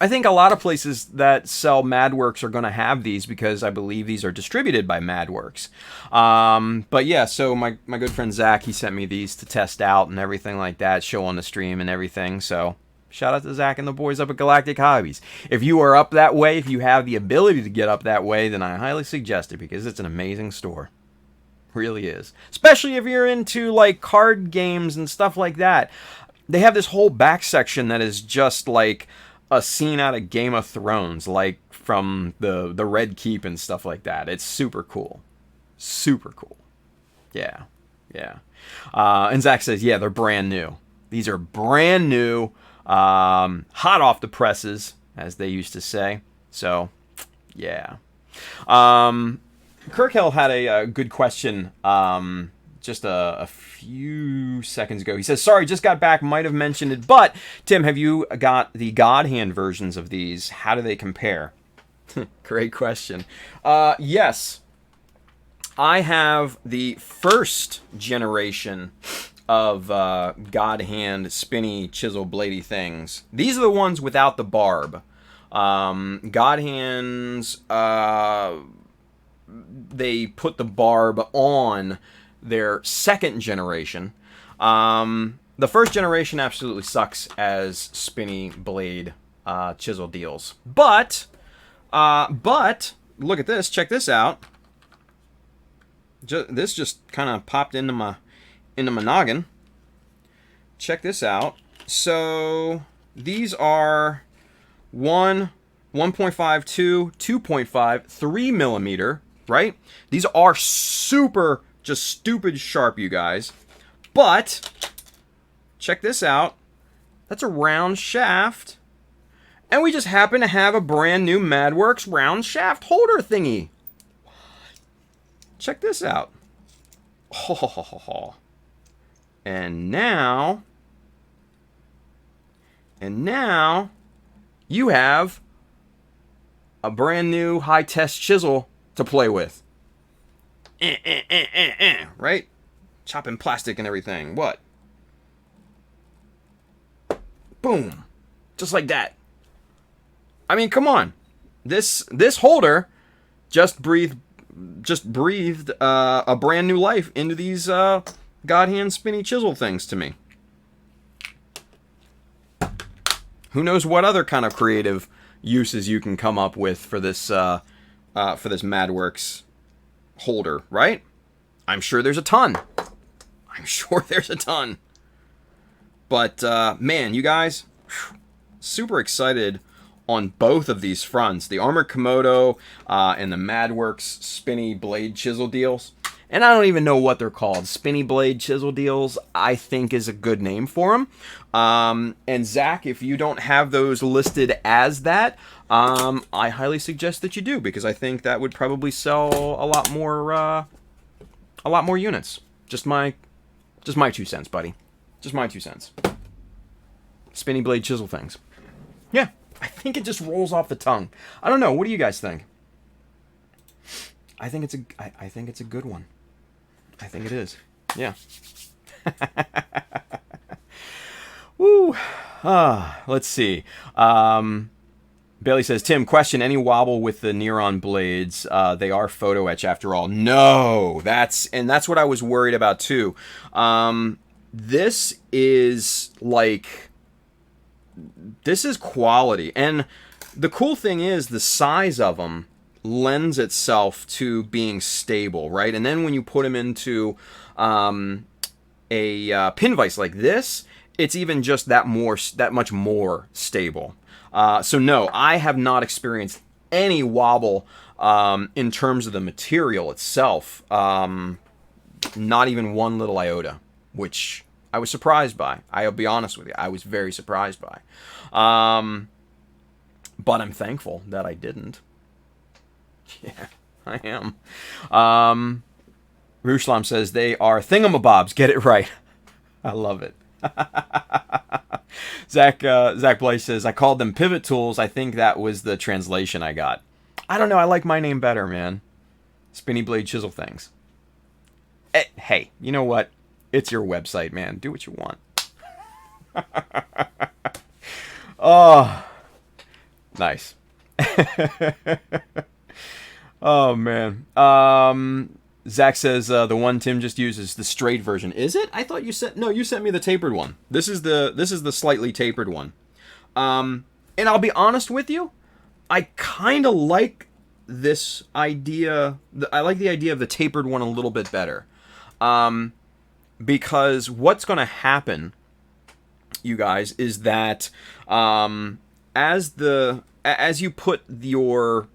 a lot of places that sell Madworks are going to have these because I believe these are distributed by Madworks. But yeah, so my good friend Zach, he sent me these to test out and everything like that, show on the stream and everything, so shout out to Zach and the boys up at Galactic Hobbies. If you are up that way, if you have the ability to get up that way, then I highly suggest it because it's an amazing store. Really is. Especially if you're into like card games and stuff like that. They have this whole back section that is just like a scene out of Game of Thrones, like from the Red Keep and stuff like that. It's super cool. Super cool. Yeah. Yeah. And Zach says, yeah, they're brand new. These are brand new. Hot off the presses, as they used to say. So, yeah. Kirkhill had a good question just a few seconds ago. He says, sorry, just got back, might have mentioned it, but Tim, have you got the God Hand versions of these? How do they compare? Great question. Yes. I have the first generation of God Hand spinny chisel bladey things. These are the ones without the barb. God Hands, they put the barb on their second generation. The first generation absolutely sucks as spinny blade chisel deals. But look at this. Check this out. This just kind of popped into my noggin. Check this out. So these are 1.5, 2, 2.5, 3 millimeter, right? These are super, just stupid sharp, you guys. But check this out. That's a round shaft. And we just happen to have a brand new Madworks round shaft holder thingy. Check this out. Oh. And now you have a brand new high test chisel to play with. Right? Chopping plastic and everything. What? Boom. Just like that. I mean, come on. This holder just breathed a brand new life into these God Hand spinny chisel things to me. Who knows what other kind of creative uses you can come up with for this Madworks holder, right? I'm sure there's a ton. But man, you guys, super excited on both of these fronts, the Armored Komodo and the Madworks spinny blade chisel deals. And I don't even know what they're called. Spinny blade chisel deals, I think, is a good name for them. And Zach, if you don't have those listed as that, I highly suggest that you do, because I think that would probably sell a lot more units. Just my 2 cents, buddy. Just my 2 cents. Spinny blade chisel things. Yeah, I think it just rolls off the tongue. I don't know. What do you guys think? I think it's I think it's a good one. I think it is. Yeah. Woo. Let's see. Bailey says, Tim, question, any wobble with the Neuron blades? They are photo etch after all. No, that's what I was worried about too. This is quality. And the cool thing is the size of them lends itself to being stable, right? And then when you put them into a pin vise like this, it's even just that much more stable. So no, I have not experienced any wobble in terms of the material itself. Not even one little iota, which I was surprised by. I'll be honest with you, I was very surprised by. But I'm thankful that I didn't. Yeah, I am. Ruslam says they are thingamabobs. Get it right. I love it. Zach Blaze says, I called them pivot tools. I think that was the translation I got. I don't know. I like my name better, man. Spinny blade chisel things. Hey, you know what? It's your website, man. Do what you want. Oh, nice. Oh, man. Zach says the one Tim just uses the straight version. Is it? I thought you sent... No, you sent me the tapered one. This is the slightly tapered one. And I'll be honest with you, I kind of like this idea. I like the idea of the tapered one a little bit better. Because what's going to happen, you guys, is that as you put your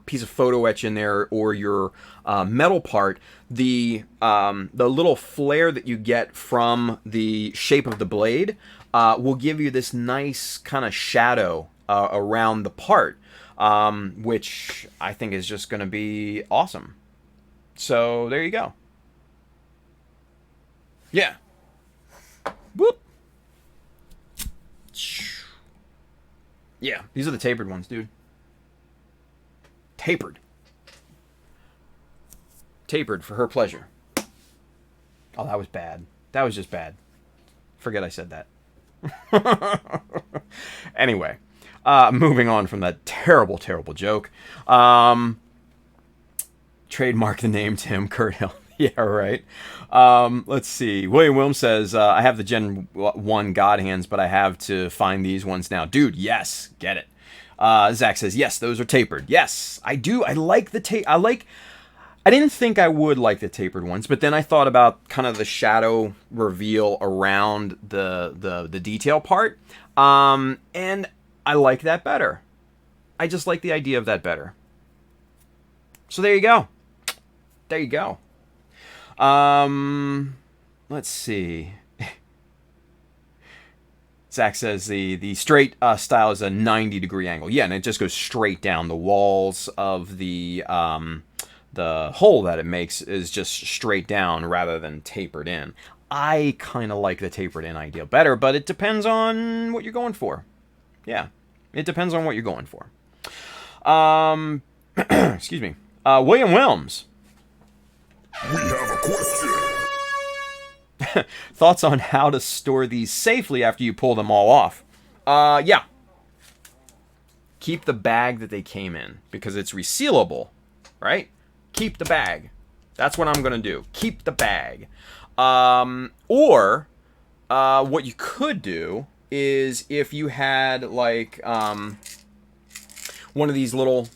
piece of photo etch in there, or your metal part, the little flare that you get from the shape of the blade will give you this nice kind of shadow around the part, which I think is just going to be awesome. So there you go. Yeah. Whoop. Yeah, these are the tapered ones, dude. Tapered for her pleasure. Oh, that was bad. That was just bad. Forget I said that. Anyway, moving on from that terrible joke. Trademark the name Tim Kurt Hill. Yeah, right. Let's see. William Wilm says, I have the Gen 1 God hands, but I have to find these ones now. Dude, yes. Get it. Zach says, yes, those are tapered. Yes, I do. I like the I didn't think I would like the tapered ones, but then I thought about kind of the shadow reveal around the detail part. And I like that better. I just like the idea of that better. So there you go. There you go. Let's see. Zach says the straight style is a 90-degree angle. Yeah, and it just goes straight down. The walls of the hole that it makes is just straight down rather than tapered in. I kind of like the tapered in idea better, but it depends on what you're going for. Yeah, it depends on what you're going for. Excuse me. William Wilms. We have a question. Thoughts on how to store these safely after you pull them all off? Yeah. Keep the bag that they came in because it's resealable, right? Keep the bag. That's what I'm going to do. Keep the bag. Or what you could do is if you had like one of these little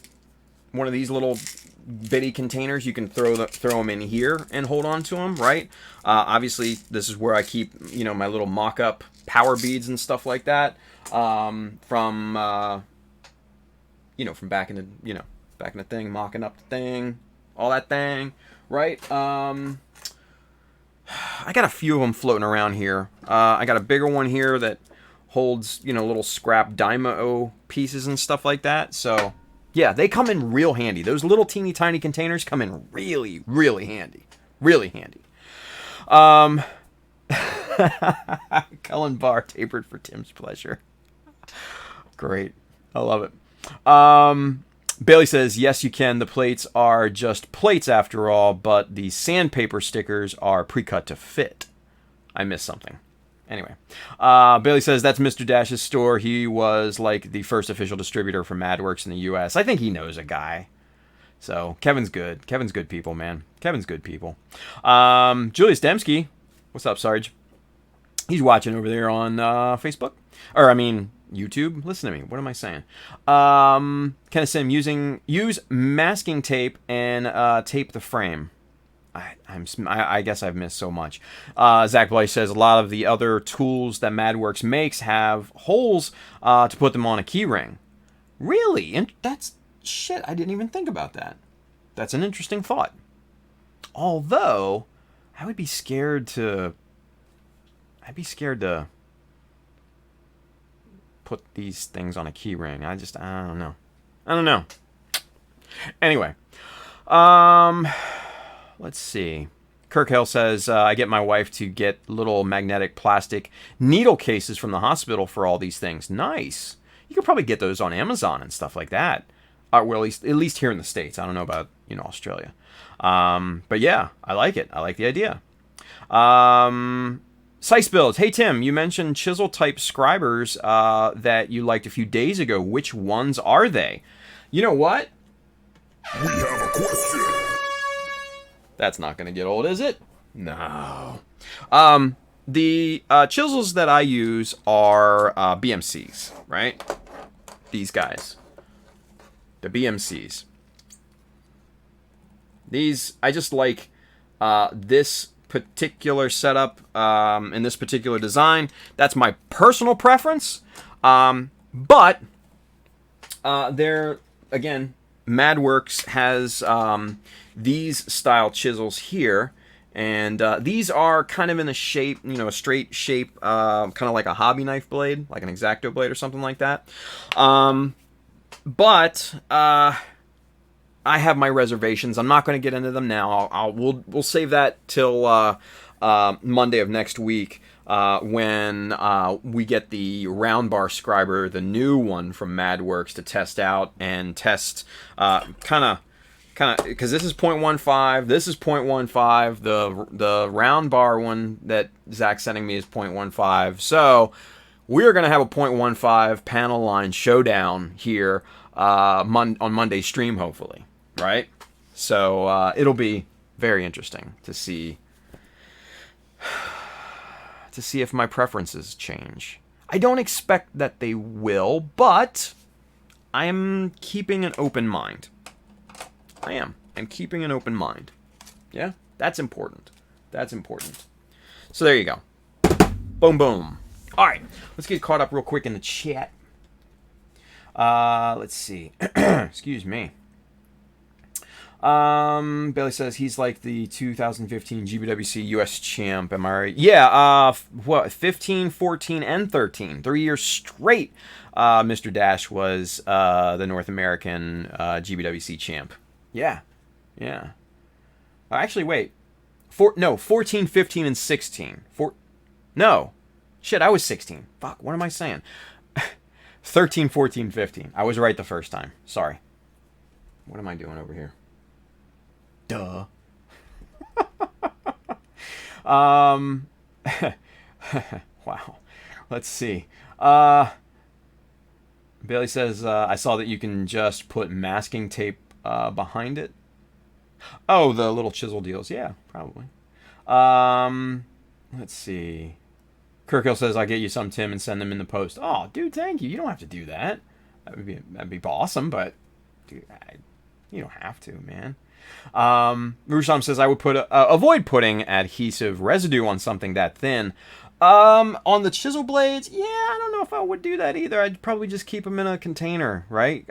bitty containers, you can throw them in here and hold on to them, right? Obviously, this is where I keep, my little mock-up power beads and stuff like that from back in the thing, mocking up the thing, all that thing, right? I got a few of them floating around here. I got a bigger one here that holds, little scrap Dymo pieces and stuff like that, so... Yeah, they come in real handy. Those little teeny tiny containers come in really, really handy. Really handy. Cullen bar tapered for Tim's pleasure. Great. I love it. Bailey says, yes, you can. The plates are just plates after all, but the sandpaper stickers are pre-cut to fit. I missed something. Anyway, Bailey says, that's Mr. Dash's store. He was like the first official distributor for MadWorks in the US. I think he knows a guy. So, Kevin's good. Kevin's good people, man. Kevin's good people. Julius Dembski. What's up, Sarge? He's watching over there on Facebook. Or, I mean, YouTube. Listen to me. What am I saying? Kenneth Sim, use masking tape and tape the frame. I guess I've missed so much. Zach Blythe says a lot of the other tools that MadWorks makes have holes to put them on a key ring. Really? And that's shit. I didn't even think about that. That's an interesting thought. Although, I would be scared to. I'd be scared to put these things on a key ring. I don't know. I don't know. Anyway, let's see. Kirk Hill says, I get my wife to get little magnetic plastic needle cases from the hospital for all these things. Nice. You could probably get those on Amazon and stuff like that. Well, at least here in the States. I don't know about, Australia. But yeah, I like it. I like the idea. Sice Builds. Hey, Tim, you mentioned chisel type scribers that you liked a few days ago. Which ones are they? You know what? We have a question. That's not going to get old, is it? No. The chisels that I use are BMCs, right? These guys. The BMCs. These, I just like this particular setup and this particular design. That's my personal preference. But they're, again, MadWorks has these style chisels here. And these are kind of in the shape, a straight shape, kind of like a hobby knife blade, like an X-Acto blade or something like that. But I have my reservations. I'm not going to get into them now. We'll save that till Monday of next week when we get the round bar scriber, the new one from MadWorks, to test out and test kind of because this is 0.15, this is 0.15, the round bar one that Zach's sending me is 0.15. So we're going to have a 0.15 panel line showdown here on Monday's stream, hopefully, right? So it'll be very interesting to see if my preferences change. I don't expect that they will, but I'm keeping an open mind. I'm keeping an open mind. Yeah, that's important. That's important. So there you go. Boom, boom. All right, let's get caught up real quick in the chat. Let's see. Excuse me. Bailey says he's like the 2015 GBWC US champ. Am I right? Yeah. 15, 14, and 13. 3 years straight. Mr. Dash was the North American GBWC champ. Yeah. Actually, wait. 14, 15, and 16. No. Shit, I was 16. Fuck, what am I saying? 13, 14, 15. I was right the first time. Sorry. What am I doing over here? Duh. Wow. Let's see. Bailey says, I saw that you can just put masking tape behind it. Oh, the little chisel deals. Yeah, probably. Let's see. Kirkhill says, I'll get you some, Tim, and send them in the post. Oh, dude, thank you. You don't have to do that. That'd be awesome, but dude, you don't have to, man. Rusham says, I would avoid putting adhesive residue on something that thin. On the chisel blades, yeah, I don't know if I would do that either. I'd probably just keep them in a container, right?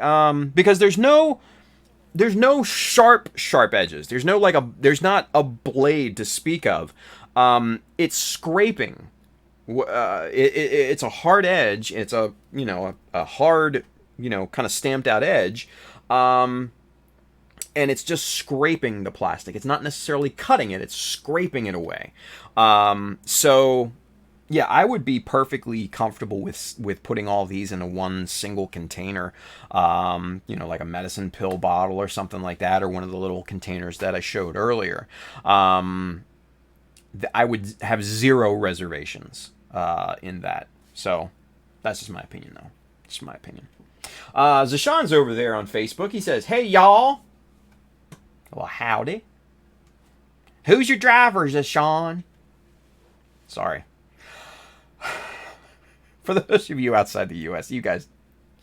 Because there's no sharp edges. There's not a blade to speak of. It's scraping. It's a hard edge. It's a hard, kind of stamped out edge. And it's just scraping the plastic. It's not necessarily cutting it. It's scraping it away. So, yeah, I would be perfectly comfortable with putting all these into one single container, like a medicine pill bottle or something like that, or one of the little containers that I showed earlier. I would have zero reservations in that. So that's just my opinion, though. Just my opinion. Zashawn's over there on Facebook. He says, "Hey, y'all." Well, howdy. Who's your driver, Zashawn? Sorry. For those of you outside the U.S., you guys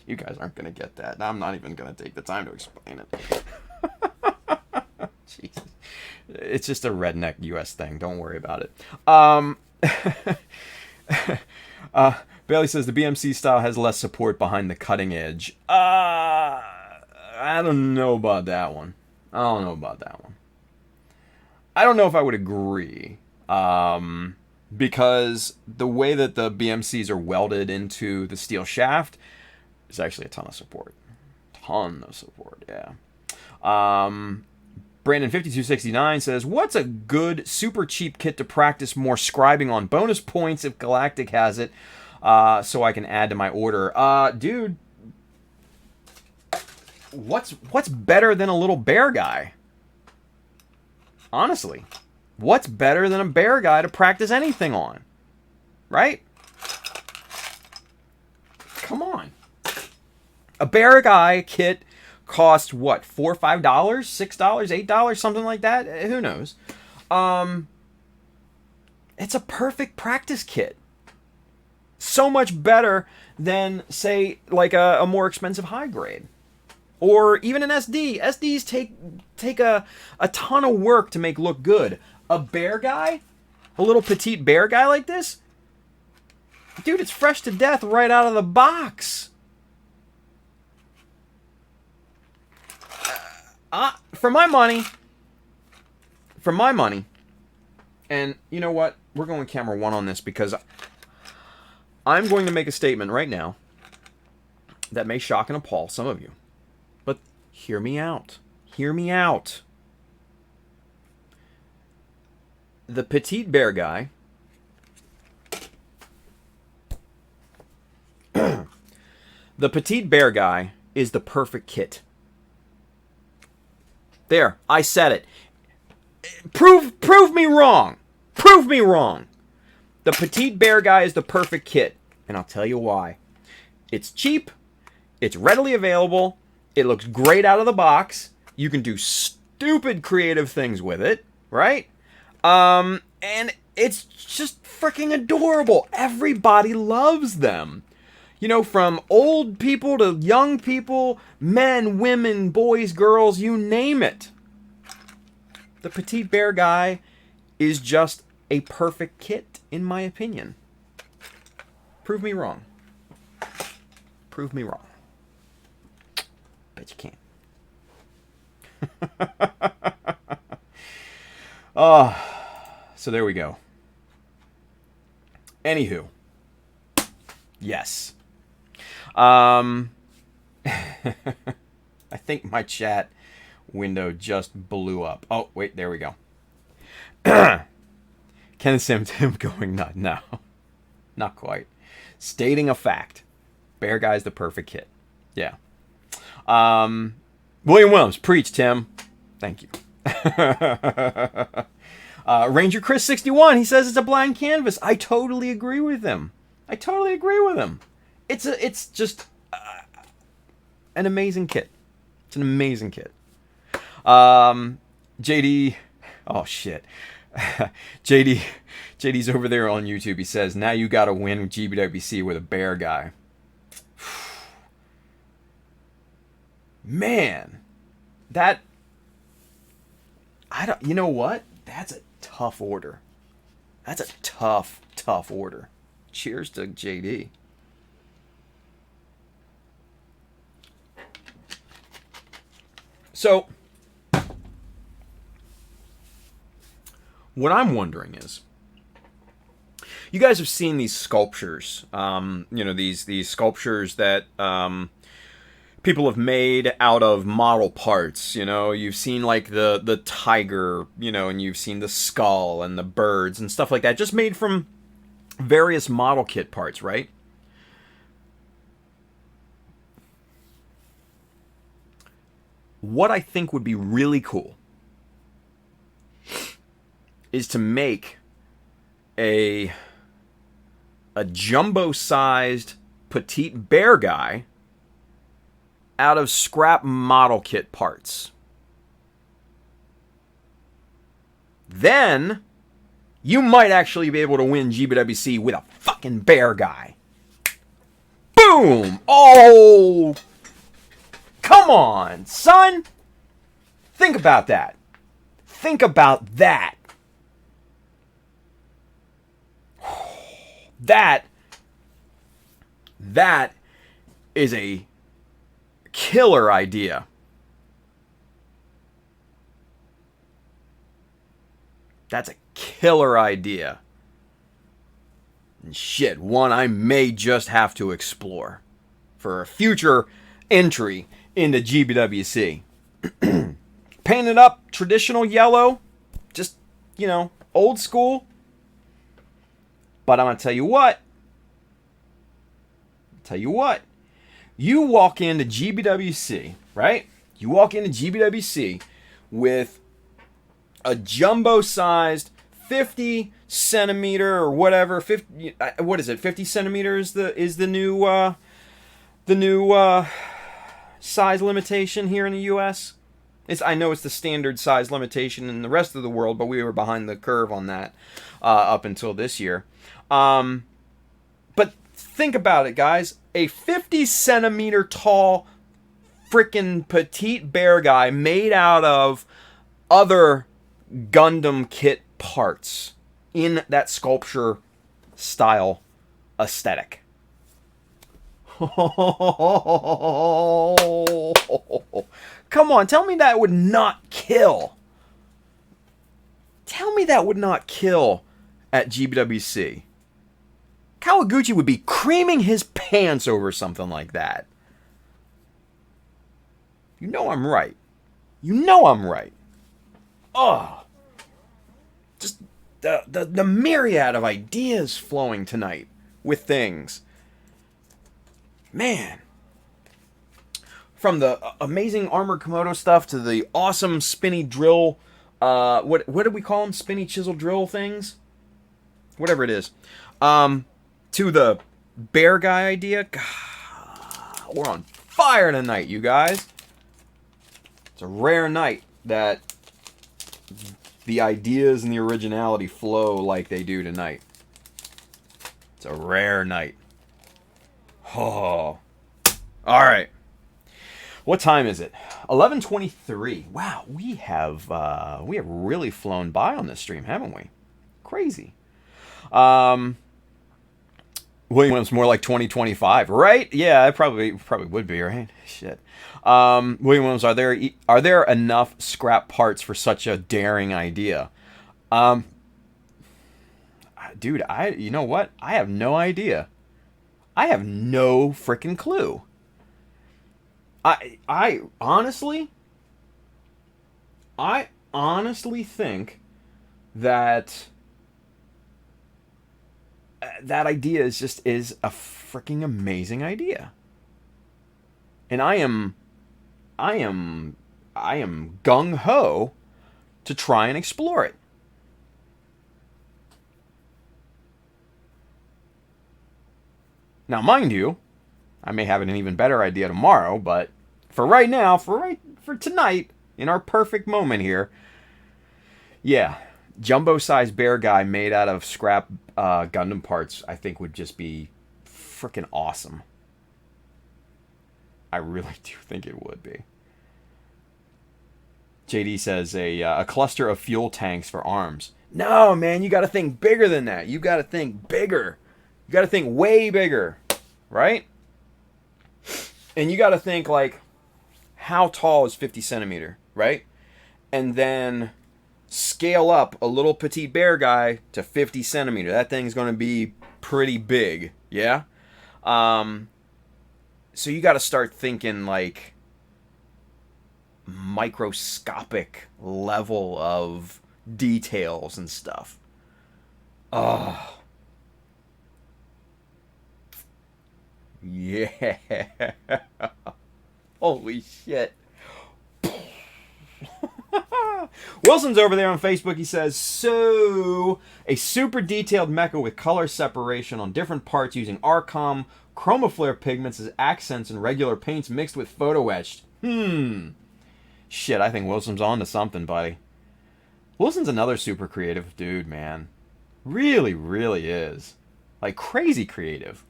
aren't going to get that. I'm not even going to take the time to explain it. Jesus. It's just a redneck U.S. thing. Don't worry about it. Bailey says the BMC style has less support behind the cutting edge. I don't know about that one. I don't know if I would agree. Because the way that the BMCs are welded into the steel shaft is actually a ton of support. Yeah. Brandon5269 says, "What's a good super cheap kit to practice more scribing on? Bonus points if Galactic has it, so I can add to my order." Dude, what's better than a little bear guy? Honestly, what's better than a bear guy to practice anything on? Right? Come on. A bear guy kit cost what? $4, $5, $6, $8, something like that? Who knows? It's a perfect practice kit. So much better than, say, like a more expensive high grade. Or even an SD. SDs take a ton of work to make look good. A bear guy? A little petite bear guy like this? Dude, it's fresh to death right out of the box. For my money, and you know what? We're going camera one on this because I'm going to make a statement right now that may shock and appall some of you. But hear me out. Hear me out. The petite bear guy the petite bear guy is the perfect kit. There, I said it. Prove me wrong. Prove me wrong. The petite bear guy is the perfect kit, and I'll tell you why. It's cheap, it's readily available, it looks great out of the box, you can do stupid creative things with it, right? And it's just freaking adorable. Everybody loves them. You know, from old people to young people, men, women, boys, girls, you name it. The petite bear guy is just a perfect kit, in my opinion. Prove me wrong. Prove me wrong. Bet you can't. So there we go. Anywho. Yes. I think my chat window just blew up. Oh, wait, there we go. Ken and Sam Tim going nut. No, not quite. Stating a fact. Bear Guy's the perfect kit. Yeah. William Williams, preach, Tim. Thank you. Ranger Chris 61, he says it's a blank canvas. I totally agree with him. It's just an amazing kit. It's an amazing kit. JD, oh shit. JD's over there on YouTube. He says, now you gotta win GBWC with a bear guy. Man, you know what? That's a tough order. That's a tough order. Cheers to JD. So, what I'm wondering is, you guys have seen these sculptures, these sculptures that people have made out of model parts. You've seen like the tiger, and you've seen the skull and the birds and stuff like that, just made from various model kit parts, right? What I think would be really cool is to make a jumbo-sized petite bear guy out of scrap model kit parts. Then you might actually be able to win GBWC with a fucking bear guy. Boom! Oh, come on, son. Think about that. Think about that. That is a killer idea. That's a killer idea. And shit, one I may just have to explore for a future entry into GBWC. Painted up traditional yellow, just, old school. But I'm going to tell you what. You walk into GBWC, right? You walk into GBWC with a jumbo-sized 50 centimeter or whatever. 50. What is it? 50 centimeters is the new size limitation here in the U.S. I know it's the standard size limitation in the rest of the world, but we were behind the curve on that up until this year. But think about it, guys. A 50 centimeter tall freaking petite bear guy made out of other Gundam kit parts in that sculpture style aesthetic. Come on, tell me that would not kill. Tell me that would not kill at GBWC. Kawaguchi would be creaming his pants over something like that. You know I'm right. Oh, just the myriad of ideas flowing tonight with things. Man. From the amazing Armored Komodo stuff to the awesome spinny drill, what do we call them? Spinny chisel drill things? Whatever it is. To the bear guy idea. God, we're on fire tonight, you guys. It's a rare night that the ideas and the originality flow like they do tonight. It's a rare night. Oh. All right. What time is it? 11:23. Wow, we have really flown by on this stream, haven't we? Crazy. William's more like 2025, right? Yeah, it probably would be, right? Shit. Williams, are there enough scrap parts for such a daring idea? Dude, you know what? I have no idea. I have no freaking clue. I honestly think that that idea is a freaking amazing idea. And I am gung ho to try and explore it. Now, mind you, I may have an even better idea tomorrow, but for right now, for tonight, in our perfect moment here, yeah, jumbo-sized bear guy made out of scrap Gundam parts, I think would just be freaking awesome. I really do think it would be. JD says a cluster of fuel tanks for arms. No, man, you got to think bigger than that. You got to think bigger. You got to think way bigger, right? And you got to think like, how tall is 50 centimeter, right? And then scale up a little petite bear guy to 50 centimeter. That thing's going to be pretty big, yeah? So you got to start thinking like microscopic level of details and stuff. Oh, Yeah. Holy shit. Wilson's over there on Facebook. He says, so a super detailed mecha with color separation on different parts using Arcom, chroma flare pigments as accents and regular paints mixed with photo etched. Shit, I think Wilson's on to something, buddy. Wilson's another super creative dude, man. Really, really is. Like, crazy creative.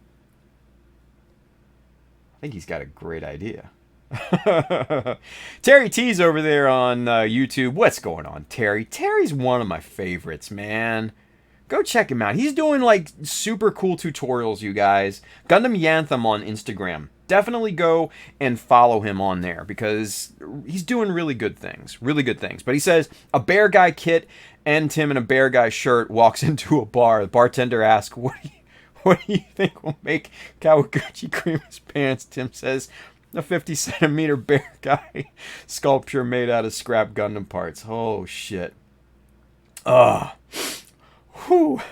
I think he's got a great idea. Terry T's over there on YouTube. What's going on, Terry? Terry's one of my favorites, man. Go check him out. He's doing, like, super cool tutorials, you guys. Gundam Yantham on Instagram. Definitely go and follow him on there because he's doing really good things. Really good things. But he says, a bear guy kit and Tim in a bear guy shirt walks into a bar. The bartender asks, what do you think will make Kawaguchi cream his pants? Tim says, a 50-centimeter bear guy sculpture made out of scrap Gundam parts. Oh, shit. Whew.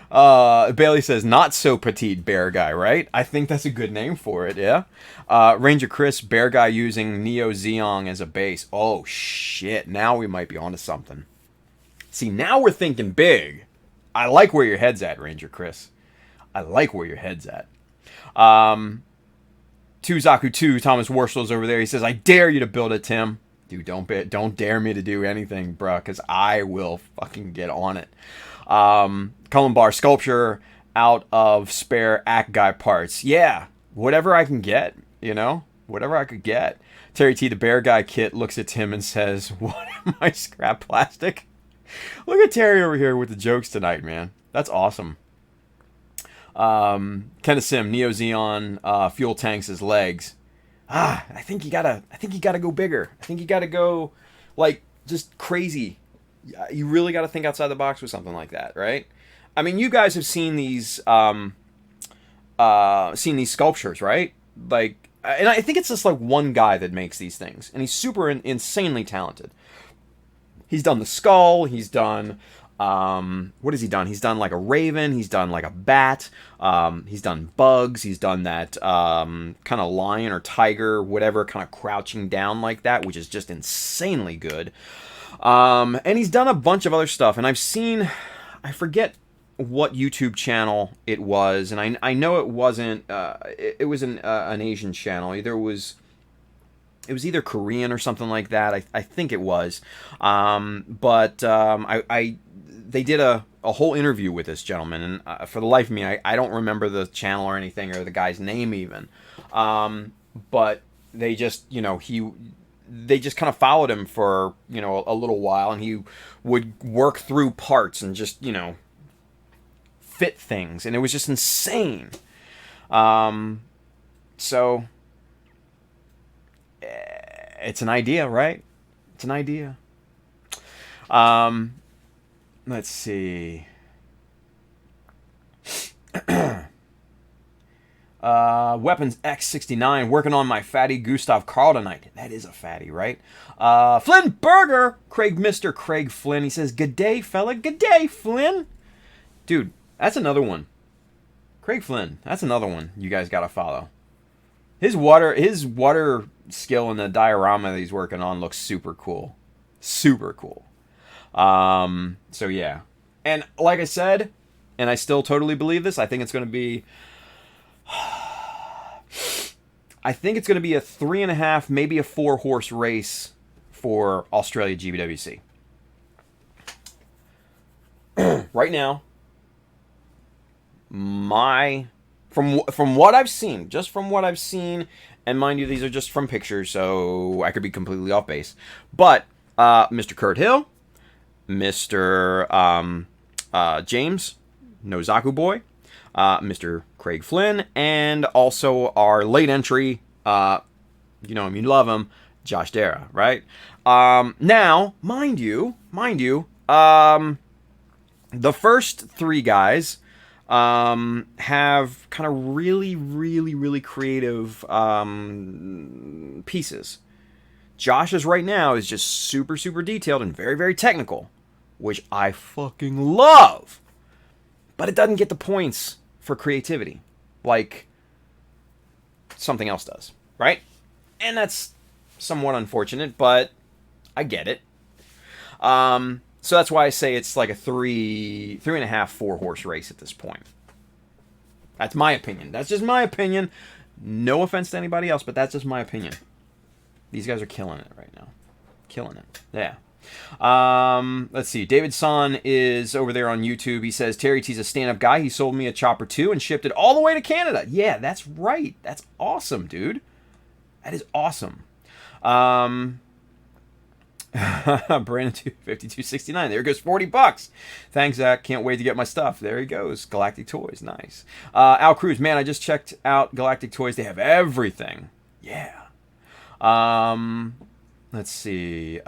Bailey says, not so petite bear guy, right? I think that's a good name for it, yeah? Ranger Chris, bear guy using Neo Zeon as a base. Oh, shit. Now we might be onto something. See, now we're thinking big. I like where your head's at, Ranger Chris. I like where your head's at. 2Zaku 2, Thomas Worslow's over there. He says, I dare you to build it, Tim. Dude, don't dare me to do anything, bruh, because I will fucking get on it. Cullen Bar sculpture out of spare Act Guy parts. Yeah, whatever I can get, you know? Whatever I could get. Terry T, the bear guy kit, looks at Tim and says, what am I, scrap plastic? Look at Terry over here with the jokes tonight, man. That's awesome. Kenneth Sim, Neo Zeon, fuel tanks as legs. I think you gotta go bigger. I think you gotta go, like, just crazy. You really gotta think outside the box with something like that, right? I mean, you guys have seen these sculptures, right? Like, and I think it's just like one guy that makes these things, and he's super insanely talented. He's done the skull. He's done what has he done? He's done like a raven. He's done like a bat. He's done bugs. He's done that kind of lion or tiger, whatever, kind of crouching down like that, which is just insanely good. And he's done a bunch of other stuff. And I've seen, I forget what YouTube channel it was, and I know it wasn't. It was an Asian channel. It was either Korean or something like that. I think it was. They did a whole interview with this gentleman, and for the life of me, I don't remember the channel or anything or the guy's name even. But they just, they just kind of followed him for, a little while, and he would work through parts and just, fit things, and it was just insane. So it's an idea, right? It's an idea. Let's see. Weapons X69, working on my fatty Gustav Karl tonight. That is a fatty, right? Flynn Berger, Mr. Craig Flynn. He says, "Good day, fella. Good day, Flynn." Dude, that's another one. Craig Flynn, that's another one you guys gotta follow. His water skill in the diorama that he's working on looks super cool. Super cool. So yeah. And like I said, and I still totally believe this, I think it's going to be a 3.5, maybe a 4-horse race for Australia GBWC. Right now, from what I've seen, just from what I've seen, and mind you, these are just from pictures, so I could be completely off base. But Mr. Kurt Hill, Mr. James, No Zaku Boy, Mr. Craig Flynn, and also our late entry, you know him, you love him, Josh Dara, right? Now, mind you, the first three guys have kind of really creative pieces. Josh's right now is just super detailed and very technical, which I fucking love. But it doesn't get the points for creativity. like something else does, right? And that's somewhat unfortunate, but I get it. So that's why I say it's like a 3.5, 4 horse race at this point. That's my opinion. That's just my opinion. No offense to anybody else, but that's just my opinion. These guys are killing it right now. Killing it. Yeah. Let's see. David Son is over there on YouTube. He says, Terry T's a stand-up guy. He sold me a Chopper 2 and shipped it all the way to Canada. Yeah, that's right. That's awesome, dude. That is awesome. Brandon 5269. There goes $40. Thanks, Zach. Can't wait to get my stuff. There he goes. Galactic Toys. Nice. Al Cruz. Man, I just checked out Galactic Toys. They have everything. Yeah. Let's see.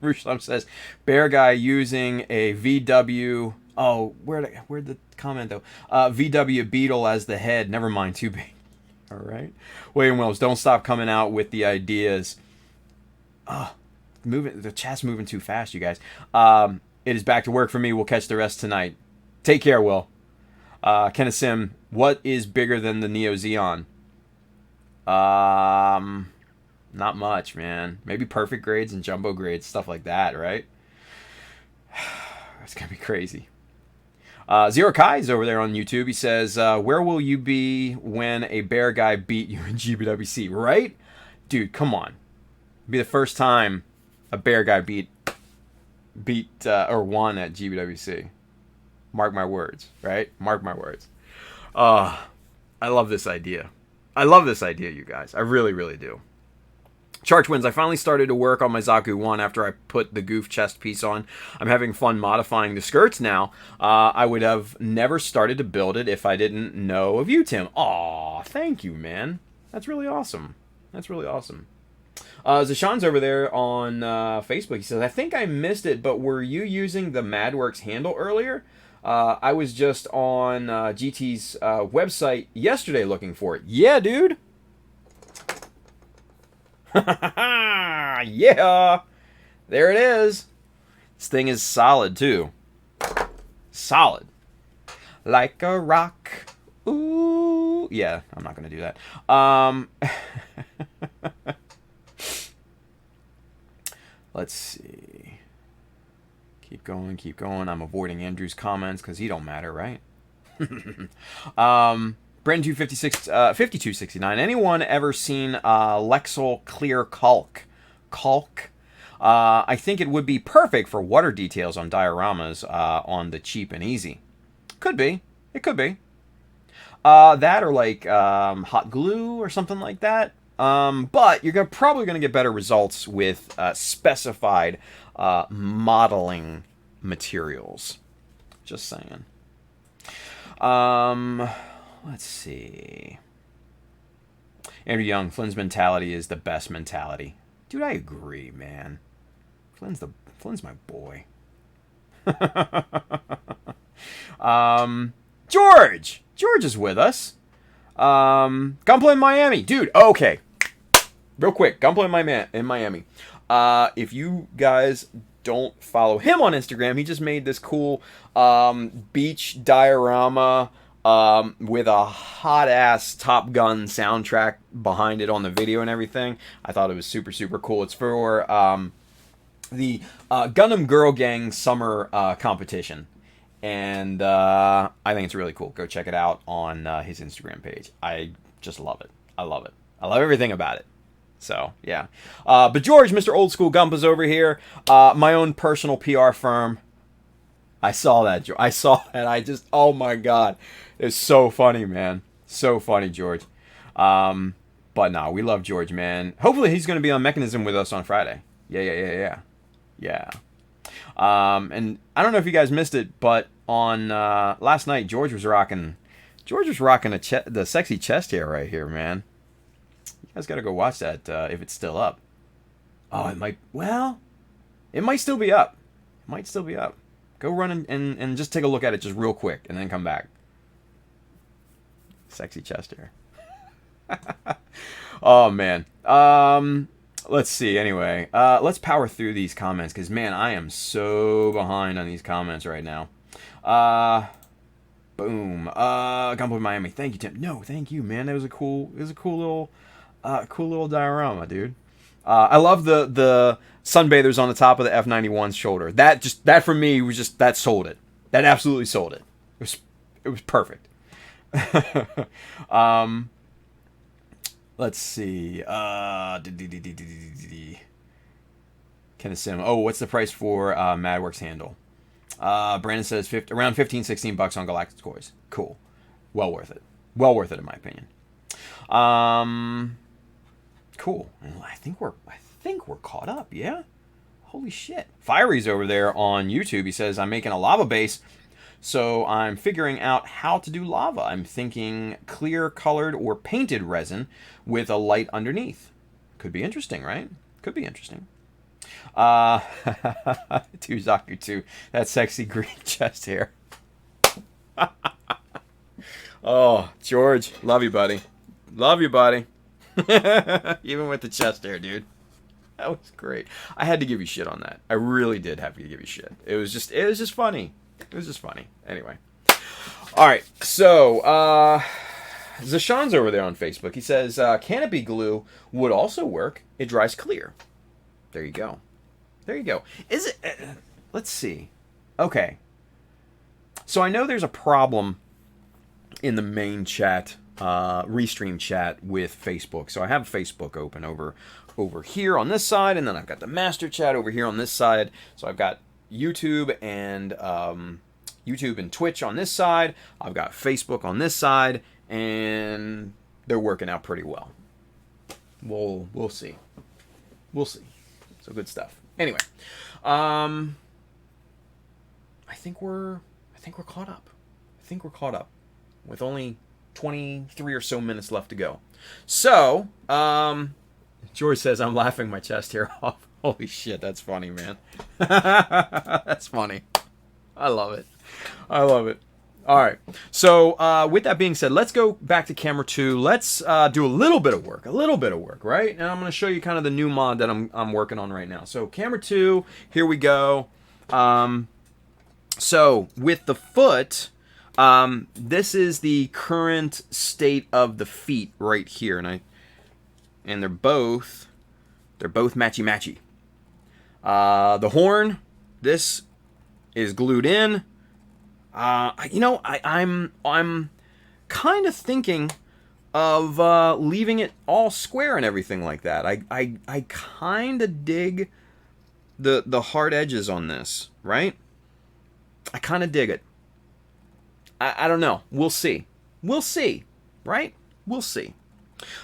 Rushlem says, Bear Guy using a VW. Oh, where'd the comment though? VW Beetle as the head. Never mind. Too big. All right. William Wells, don't stop coming out with the ideas. The chat's moving too fast, you guys. It is back to work for me. We'll catch the rest tonight. Take care, Will. Kenneth Sim, what is bigger than the Neo Xeon? Not much, man. Maybe perfect grades and jumbo grades, stuff like that, right? It's gonna be crazy. Zero Kai's over there on YouTube. He says, where will you be when a Bear Guy beat you in GBWC? Right? Dude, come on. It'll be the first time a Bear Guy beat or won at GBWC. Mark my words, right? Mark my words. I love this idea. I love this idea, you guys. I really, really do. Charge Wins, I finally started to work on my Zaku 1 after I put the goof chest piece on. I'm having fun modifying the skirts now. I would have never started to build it if I didn't know of you, Tim. Aw, thank you, man. That's really awesome. That's really awesome. Zashan's over there on Facebook. He says, I think I missed it, but were you using the MadWorks handle earlier? I was just on GT's website yesterday looking for it. Yeah, dude. Yeah, there it is. This thing is solid too. Solid, like a rock. Ooh, yeah. I'm not gonna do that. Let's see. Keep going, keep going. I'm avoiding Andrew's comments because he don't matter, right? Brand 5269. Anyone ever seen Lexol Clear Caulk? I think it would be perfect for water details on dioramas on the cheap and easy. Could be. It could be. That or like hot glue or something like that. But you're probably going to get better results with specified modeling materials. Just saying. Let's see. Andrew Young, Flynn's mentality is the best mentality. Dude, I agree, man. Flynn's my boy. George is with us. Gunplay in Miami. Dude, okay. Real quick, Gunplay in Miami. If you guys don't follow him on Instagram, he just made this cool beach diorama with a hot-ass Top Gun soundtrack behind it on the video and everything. I thought it was super, super cool. It's for the Gundam Girl Gang Summer competition. And I think it's really cool. Go check it out on his Instagram page. I just love it. I love it. I love everything about it. So, yeah. But George, Mr. Old School Gumpa's over here. My own personal PR firm. I saw that, George. I saw that. I just, oh my God. It's so funny, man. So funny, George. But no, we love George, man. Hopefully he's going to be on Mechanism with us on Friday. Yeah. And I don't know if you guys missed it, but on last night, George was rocking the sexy chest hair right here, man. You guys got to go watch that if it's still up. Oh, it might still be up. It might still be up. Go run and just take a look at it just real quick and then come back. Sexy chest hair. Oh, man. Let's see. Anyway, let's power through these comments because, man, I am so behind on these comments right now. Boom. Gunboy Miami. Thank you, Tim. No, thank you, man. It was a cool little diorama, dude. I love the sunbathers on the top of the F-91's shoulder. That for me was just, that sold it. That absolutely sold it. It was perfect. Let's see. Kenneth Sim. Oh, what's the price for Madworks handle? Brandon says around 15, 16 bucks on Galactic Toys. Cool. Well worth it. Well worth it in my opinion. Cool. And I think we're caught up, yeah? Holy shit. Fiery's over there on YouTube. He says, I'm making a lava base, so I'm figuring out how to do lava. I'm thinking clear colored or painted resin with a light underneath. Could be interesting, right? Could be interesting. To Zaku too. That sexy green chest hair. Oh, George, love you, buddy. Love you, buddy. Even with the chest hair, dude. That was great. I had to give you shit on that. I really did have to give you shit. It was just funny. It was just funny. Anyway. All right. So, Zashan's over there on Facebook. He says, canopy glue would also work. It dries clear. There you go. There you go. Is it... let's see. Okay. So I know there's a problem in the main chat, restream chat with Facebook. So I have Facebook open over here on this side, and then I've got the master chat over here on this side. So I've got YouTube and Twitch on this side. I've got Facebook on this side, and they're working out pretty well. We'll see. We'll see. So good stuff. Anyway, I think we're caught up. I think we're caught up with only 23 or so minutes left to go. So, George says I'm laughing my chest hair off. Holy shit, that's funny, man. That's funny. I love it. I love it. All right. So, with that being said, let's go back to camera 2. Let's do a little bit of work, right? And I'm going to show you kind of the new mod that I'm working on right now. So, camera 2, here we go. So, with the foot, this is the current state of the feet right here, and they're both matchy-matchy. The horn, this is glued in. I'm kind of thinking of leaving it all square and everything like that. I kind of dig the hard edges on this, right? I kind of dig it. I don't know. We'll see. We'll see, right? We'll see.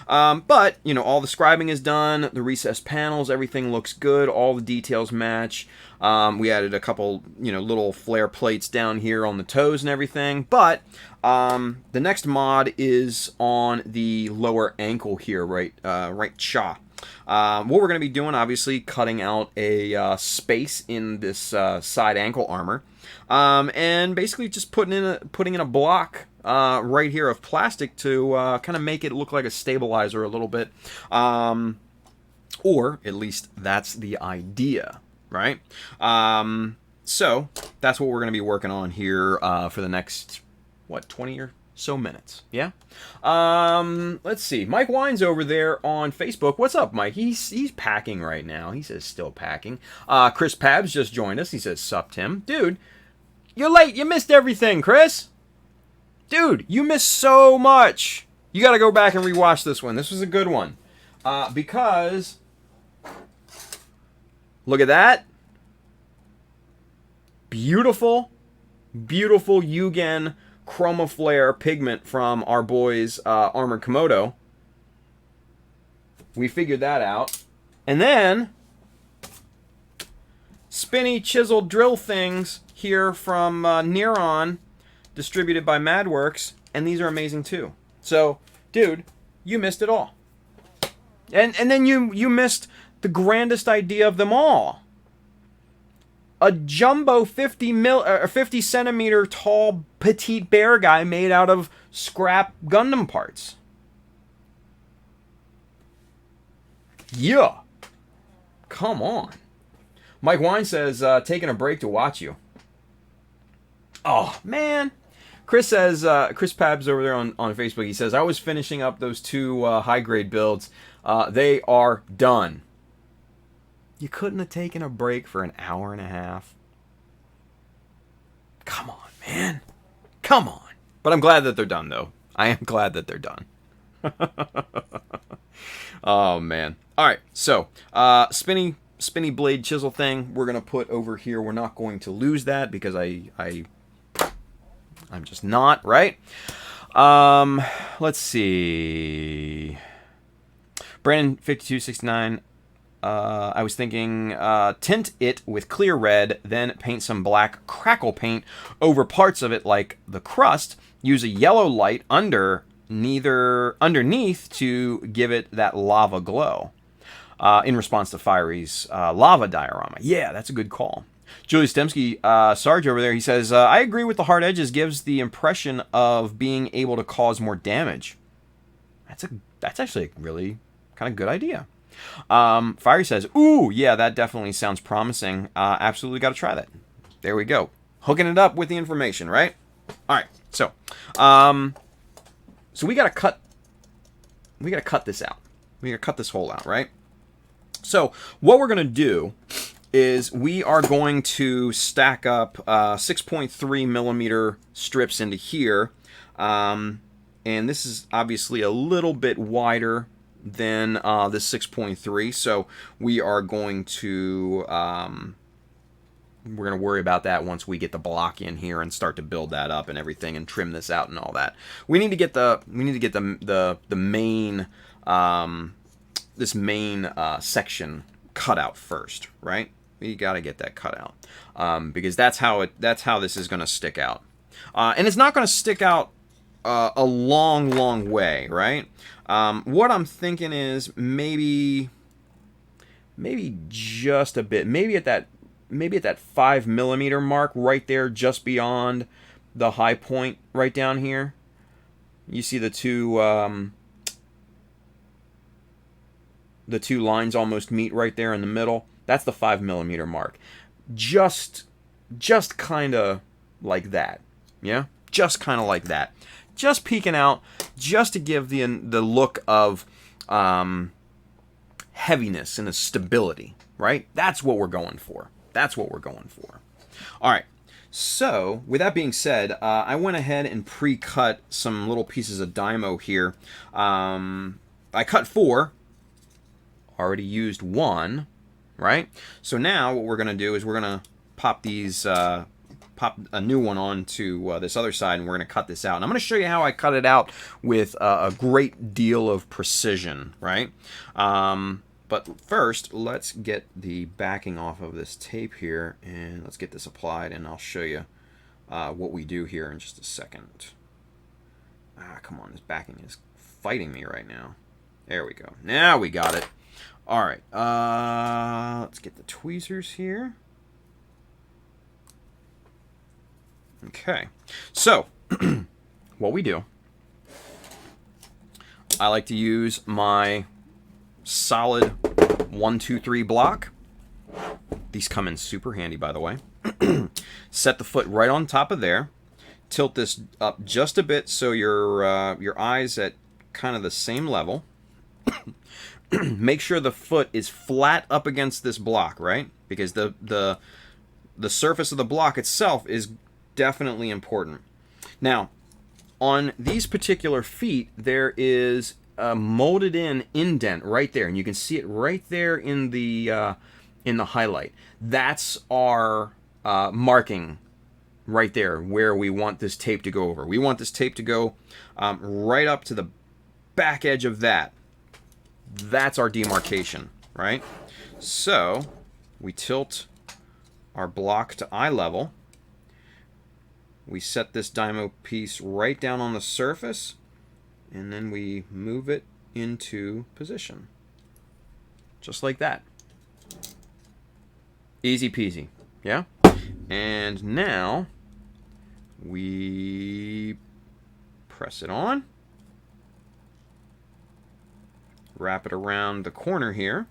But, all the scribing is done. The recessed panels, everything looks good. All the details match. We added a couple, little flare plates down here on the toes and everything. But the next mod is on the lower ankle here, right cha. What we're going to be doing, obviously, cutting out a space in this side ankle armor. And basically just putting in a block right here of plastic to kind of make it look like a stabilizer a little bit. Or at least that's the idea, right? So that's what we're going to be working on here for the next, 20 or so minutes. Yeah? Let's see. Mike Wine's over there on Facebook. What's up, Mike? He's packing right now. He says still packing. Chris Pabs just joined us. He says, sup, Tim. Dude, you're late. You missed everything, Chris. Dude, you missed so much. You got to go back and rewatch this one. This was a good one. Because, look at that. Beautiful, beautiful Yugen chroma flare pigment from our boys Armored Komodo. We figured that out. And then, spinny chiseled drill things here from Neuron, distributed by Madworks, and these are amazing too. So, dude, you missed it all. And then you missed the grandest idea of them all. A jumbo 50 centimeter tall petite bear guy made out of scrap Gundam parts. Yeah. Come on. Mike Wine says, taking a break to watch you. Oh, man. Chris says, Chris Pabs over there on Facebook, he says, I was finishing up those 2 high-grade builds. They are done. You couldn't have taken a break for an hour and a half? Come on, man. Come on. But I'm glad that they're done, though. I am glad that they're done. Oh, man. All right, so spinny blade chisel thing we're going to put over here. We're not going to lose that because I'm just not, right? Let's see. Brandon 5269. I was thinking tint it with clear red, then paint some black crackle paint over parts of it like the crust. Use a yellow light underneath to give it that lava glow. In response to Fiery's lava diorama. Yeah, that's a good call. Julius Dembski, Sarge over there, he says, I agree with the hard edges, gives the impression of being able to cause more damage. That's actually a really kind of good idea. Fiery says, ooh, yeah, that definitely sounds promising. Absolutely got to try that. There we go. Hooking it up with the information, right? All right, so we got to cut this out. We got to cut this hole out, right? So what we're going to do is we are going to stack up 6.3 millimeter strips into here. And this is obviously a little bit wider than this 6.3. So we are going to we're going to worry about that once we get the block in here and start to build that up and everything and trim this out and all that. We need to get the main this main section cut out first, right? We got to get that cut out because that's how this is going to stick out, and it's not going to stick out a long way, right? What I'm thinking is maybe just a bit, maybe at that 5 millimeter mark right there, just beyond the high point, right down here. You see the two lines almost meet right there in the middle. That's the 5 millimeter mark. Just kind of like that. Yeah? Just kind of like that. Just peeking out, just to give the look of heaviness and a stability, right? That's what we're going for. That's what we're going for. All right. So, with that being said, I went ahead and pre-cut some little pieces of Dymo here. I cut 4. Already used 1, right? So now what we're going to do is we're going to pop these, pop a new one onto this other side, and we're going to cut this out. And I'm going to show you how I cut it out with a great deal of precision, right? But first, let's get the backing off of this tape here, and let's get this applied, and I'll show you what we do here in just a second. Come on, this backing is fighting me right now. There we go. Now we got it. All right, let's get the tweezers here. Okay, so what we do, I like to use my solid 1, 2, 3 block. These come in super handy, by the way. Set the foot right on top of there. Tilt this up just a bit so your eye's at kind of the same level. Make sure the foot is flat up against this block, right? Because the surface of the block itself is definitely important. Now, on these particular feet, there is a molded in indent right there, and you can see it right there in the highlight. That's our marking right there where we want this tape to go over. We want this tape to go right up to the back edge of that. That's our demarcation, right? So we tilt our block to eye level. We set this Dymo piece right down on the surface, and then we move it into position. Just like that. Easy peasy, yeah? And now we press it on. Wrap it around the corner here.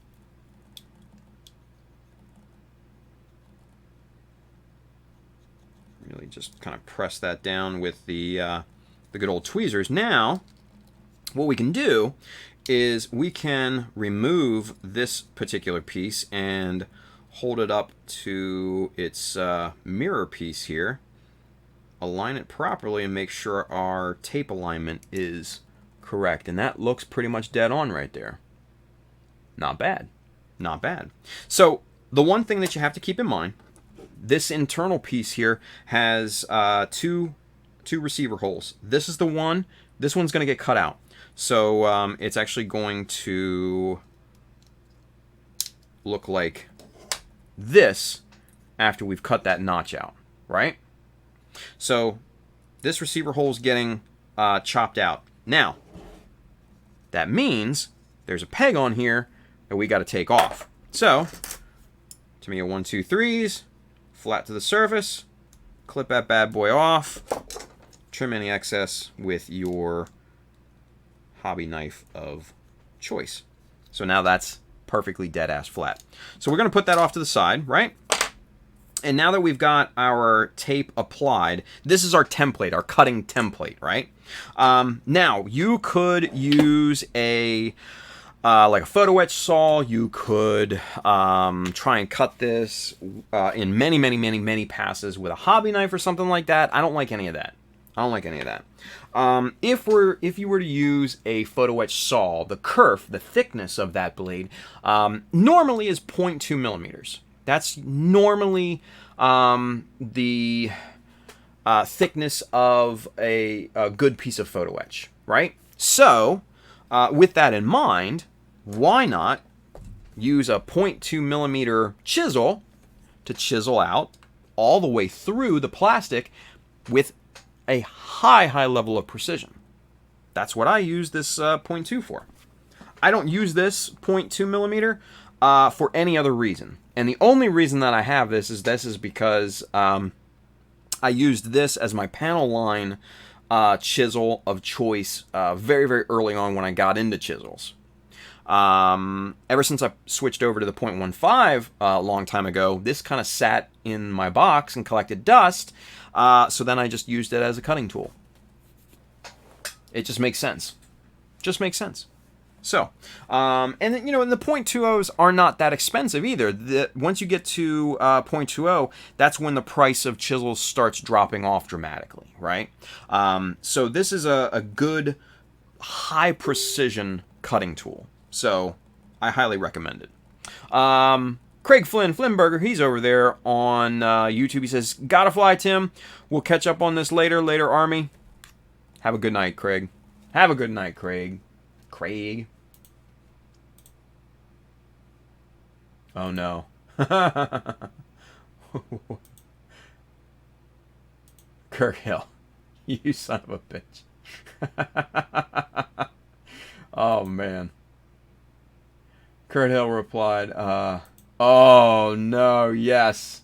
Really just kind of press that down with the good old tweezers. Now, what we can do is we can remove this particular piece and hold it up to its mirror piece here, align it properly, and make sure our tape alignment is correct. And that looks pretty much dead on right there. Not bad. Not bad. So the one thing that you have to keep in mind, this internal piece here has two receiver holes. This is the one. This one's going to get cut out. So it's actually going to look like this after we've cut that notch out, right? So this receiver hole is getting chopped out. Now, that means there's a peg on here that we got to take off. So, to me, a 1, 2, 3s, flat to the surface, clip that bad boy off, trim any excess with your hobby knife of choice. So now that's perfectly dead-ass flat. So we're going to put that off to the side, right? And now that we've got our tape applied, this is our template, our cutting template, right? Now, you could use a like a photo etch saw. You could try and cut this in many passes with a hobby knife or something like that. I don't like any of that. If you were to use a photo etch saw, the kerf, the thickness of that blade, normally is 0.2 millimeters. That's normally the thickness of a good piece of photo etch, right? So, with that in mind, why not use a 0.2 millimeter chisel to chisel out all the way through the plastic with a high level of precision? That's what I use this 0.2 for. I don't use this 0.2 millimeter for any other reason. And the only reason that I have this is because I used this as my panel line chisel of choice very early on when I got into chisels. Ever since I switched over to the 0.15 a long time ago, this kind of sat in my box and collected dust. So then I just used it as a cutting tool. It just makes sense. So, and then, and the 0.20s are not that expensive either. Once you get to 0.20, that's when the price of chisels starts dropping off dramatically, right? So this is a good high precision cutting tool. So I highly recommend it. Craig Flynnberger, he's over there on YouTube. He says, "Gotta fly, Tim. We'll catch up on this later, Army." Have a good night, Craig. Have a good night, Craig. Oh, no. Kirk Hill. You son of a bitch. Oh, man. Kurt Hill replied, oh, no, yes.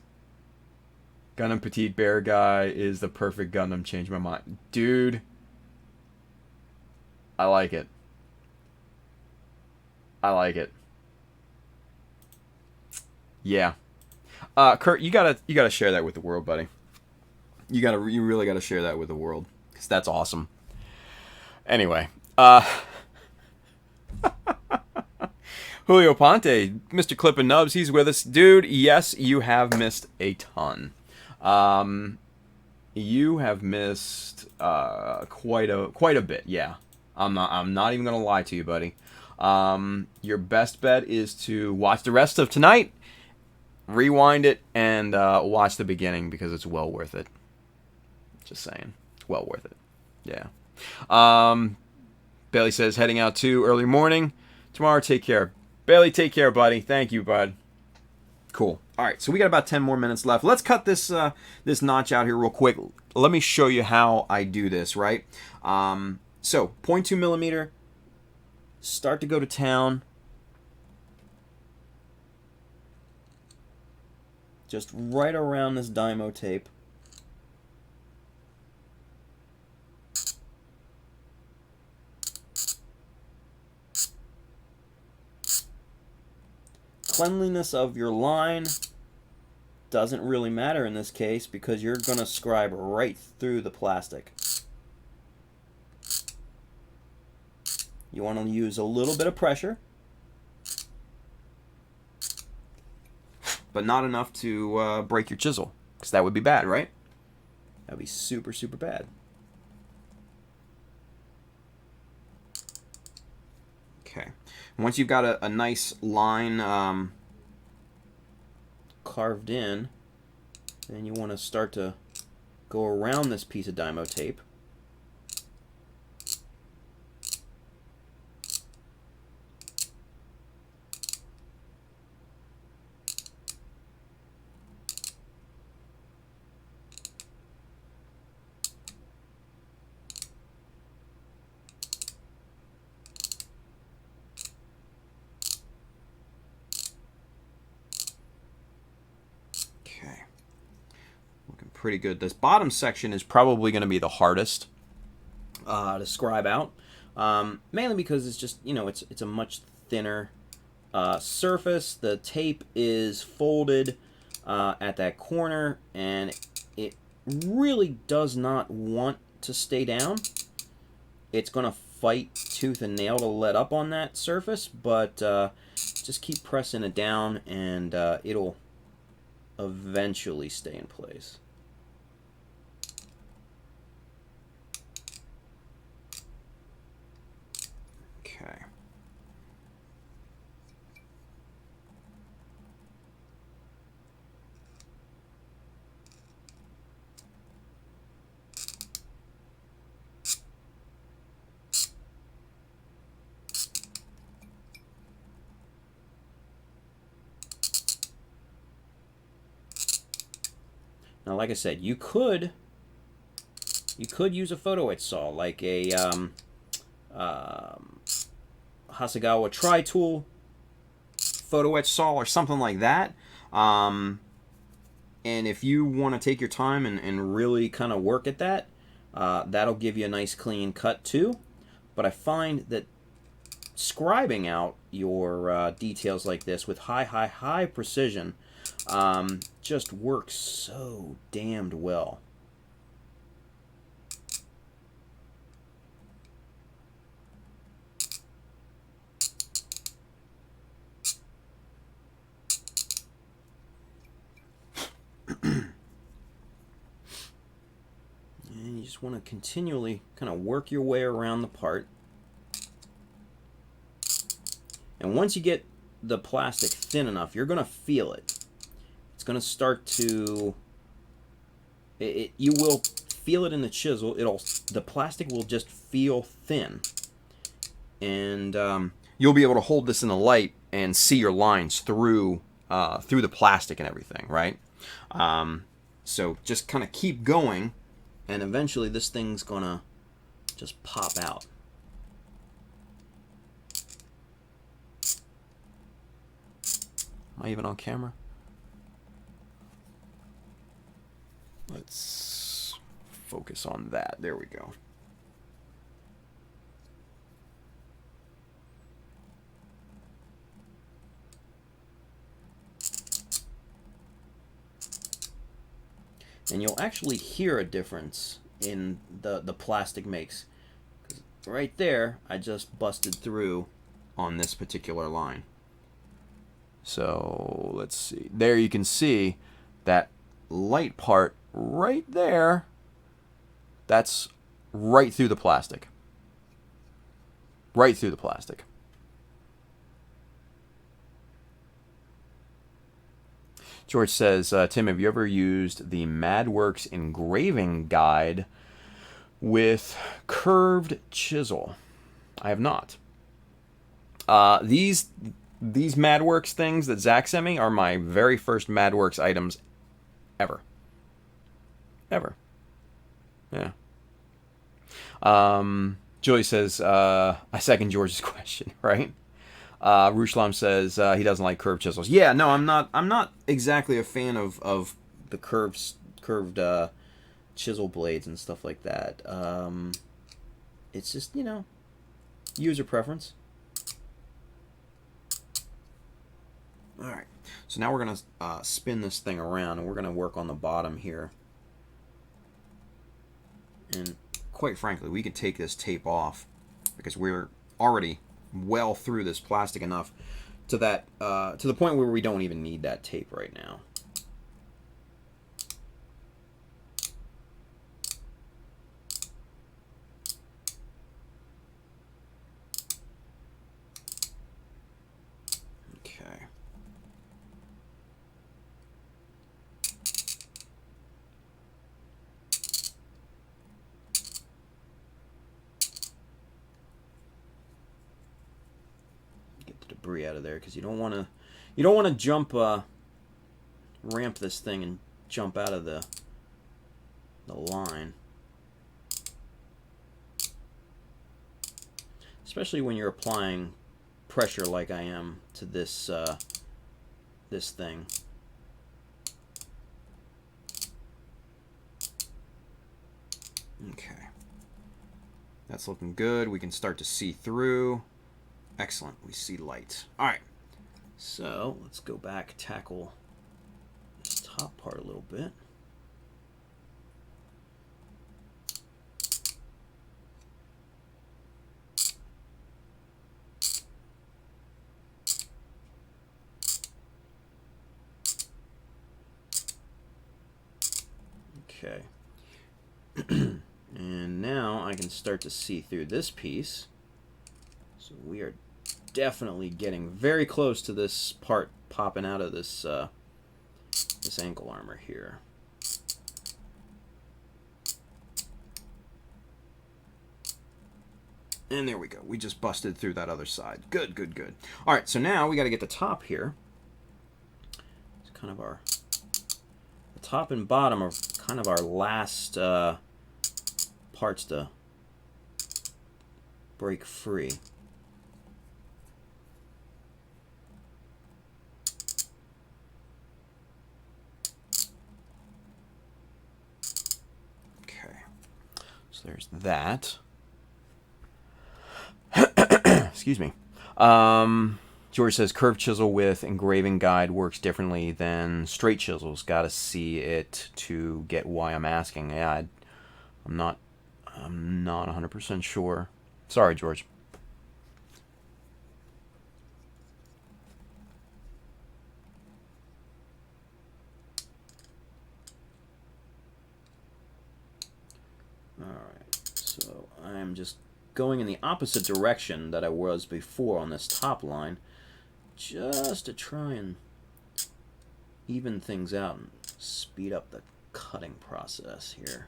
Gundam Petite Bear Guy is the perfect Gundam. Changed my mind. Dude. I like it. Yeah. Kurt, you gotta share that with the world, buddy. You really gotta share that with the world, because that's awesome. Anyway, Julio Ponte, Mr. Clip and Nubs, he's with us. Dude, yes, you have missed a ton. You have missed quite a bit, yeah. I'm not even gonna lie to you, buddy. Your best bet is to watch the rest of tonight, rewind it, and watch the beginning, because it's well worth it. Just saying. It's well worth it. Yeah. Bailey says, heading out too early morning. Tomorrow, take care. Bailey, take care, buddy. Thank you, bud. Cool. All right, so we got about 10 more minutes left. Let's cut this this notch out here real quick. Let me show you how I do this, right? So, 0.2 millimeter. Start to go to town. Just right around this Dymo tape. Cleanliness of your line doesn't really matter in this case because you're going to scribe right through the plastic. You want to use a little bit of pressure, but not enough to break your chisel, because that would be bad, right? That would be super, super bad. Okay. Once you've got a nice line carved in, then you want to start to go around this piece of Dymo tape. Pretty good. This bottom section is probably going to be the hardest to scribe out, mainly because it's just, you know, it's a much thinner surface. The tape is folded at that corner, and it really does not want to stay down. It's going to fight tooth and nail to let up on that surface, but just keep pressing it down, and it'll eventually stay in place. Okay. Now, like I said, you could use a photo etch saw, like a Hasegawa Tri-Tool photo etch saw or something like that. And if you want to take your time and really kind of work at that, that'll give you a nice clean cut too. But I find that scribing out your details like this with high precision just works so damned well. And you just want to continually kind of work your way around the part. And once you get the plastic thin enough, you're going to feel it. It's going to start to... you will feel it in the chisel. The plastic will just feel thin. And you'll be able to hold this in the light and see your lines through the plastic and everything, right? So just kind of keep going, and eventually this thing's going to just pop out. Am I even on camera? Let's focus on that. There we go. And you'll actually hear a difference in the plastic makes. 'Cause right there, I just busted through on this particular line. So let's see. There you can see that light part right there. That's right through the plastic. Right through the plastic. George says, Tim, have you ever used the MadWorks engraving guide with curved chisel? I have not. These MadWorks things that Zach sent me are my very first MadWorks items ever. Ever. Yeah. Julie says, I second George's question, right? Rushlam says he doesn't like curved chisels. Yeah, no, I'm not exactly a fan of the curved chisel blades and stuff like that. It's just, you know, user preference. Alright, so now we're going to spin this thing around, and we're going to work on the bottom here. And quite frankly, we can take this tape off because we're already well through this plastic enough to that to the point where we don't even need that tape right now. Okay. Debris out of there because you don't want to jump ramp this thing and jump out of the line, especially when you're applying pressure like I am to this this thing. Okay, that's looking good. We can start to see through. Excellent. We see light. All right. So let's go back, tackle this top part a little bit. Okay. And now I can start to see through this piece. So we are definitely getting very close to this part popping out of this this ankle armor here. And there we go. We just busted through that other side. Good, good, good. All right, so now we got to get the top here. It's kind of the top and bottom are kind of our last parts to break free. So there's that. Excuse me. George says curved chisel with engraving guide works differently than straight chisels. Got to see it to get why I'm asking. Yeah, I'm not 100% sure. Sorry, George. So I'm just going in the opposite direction that I was before on this top line, just to try and even things out and speed up the cutting process here.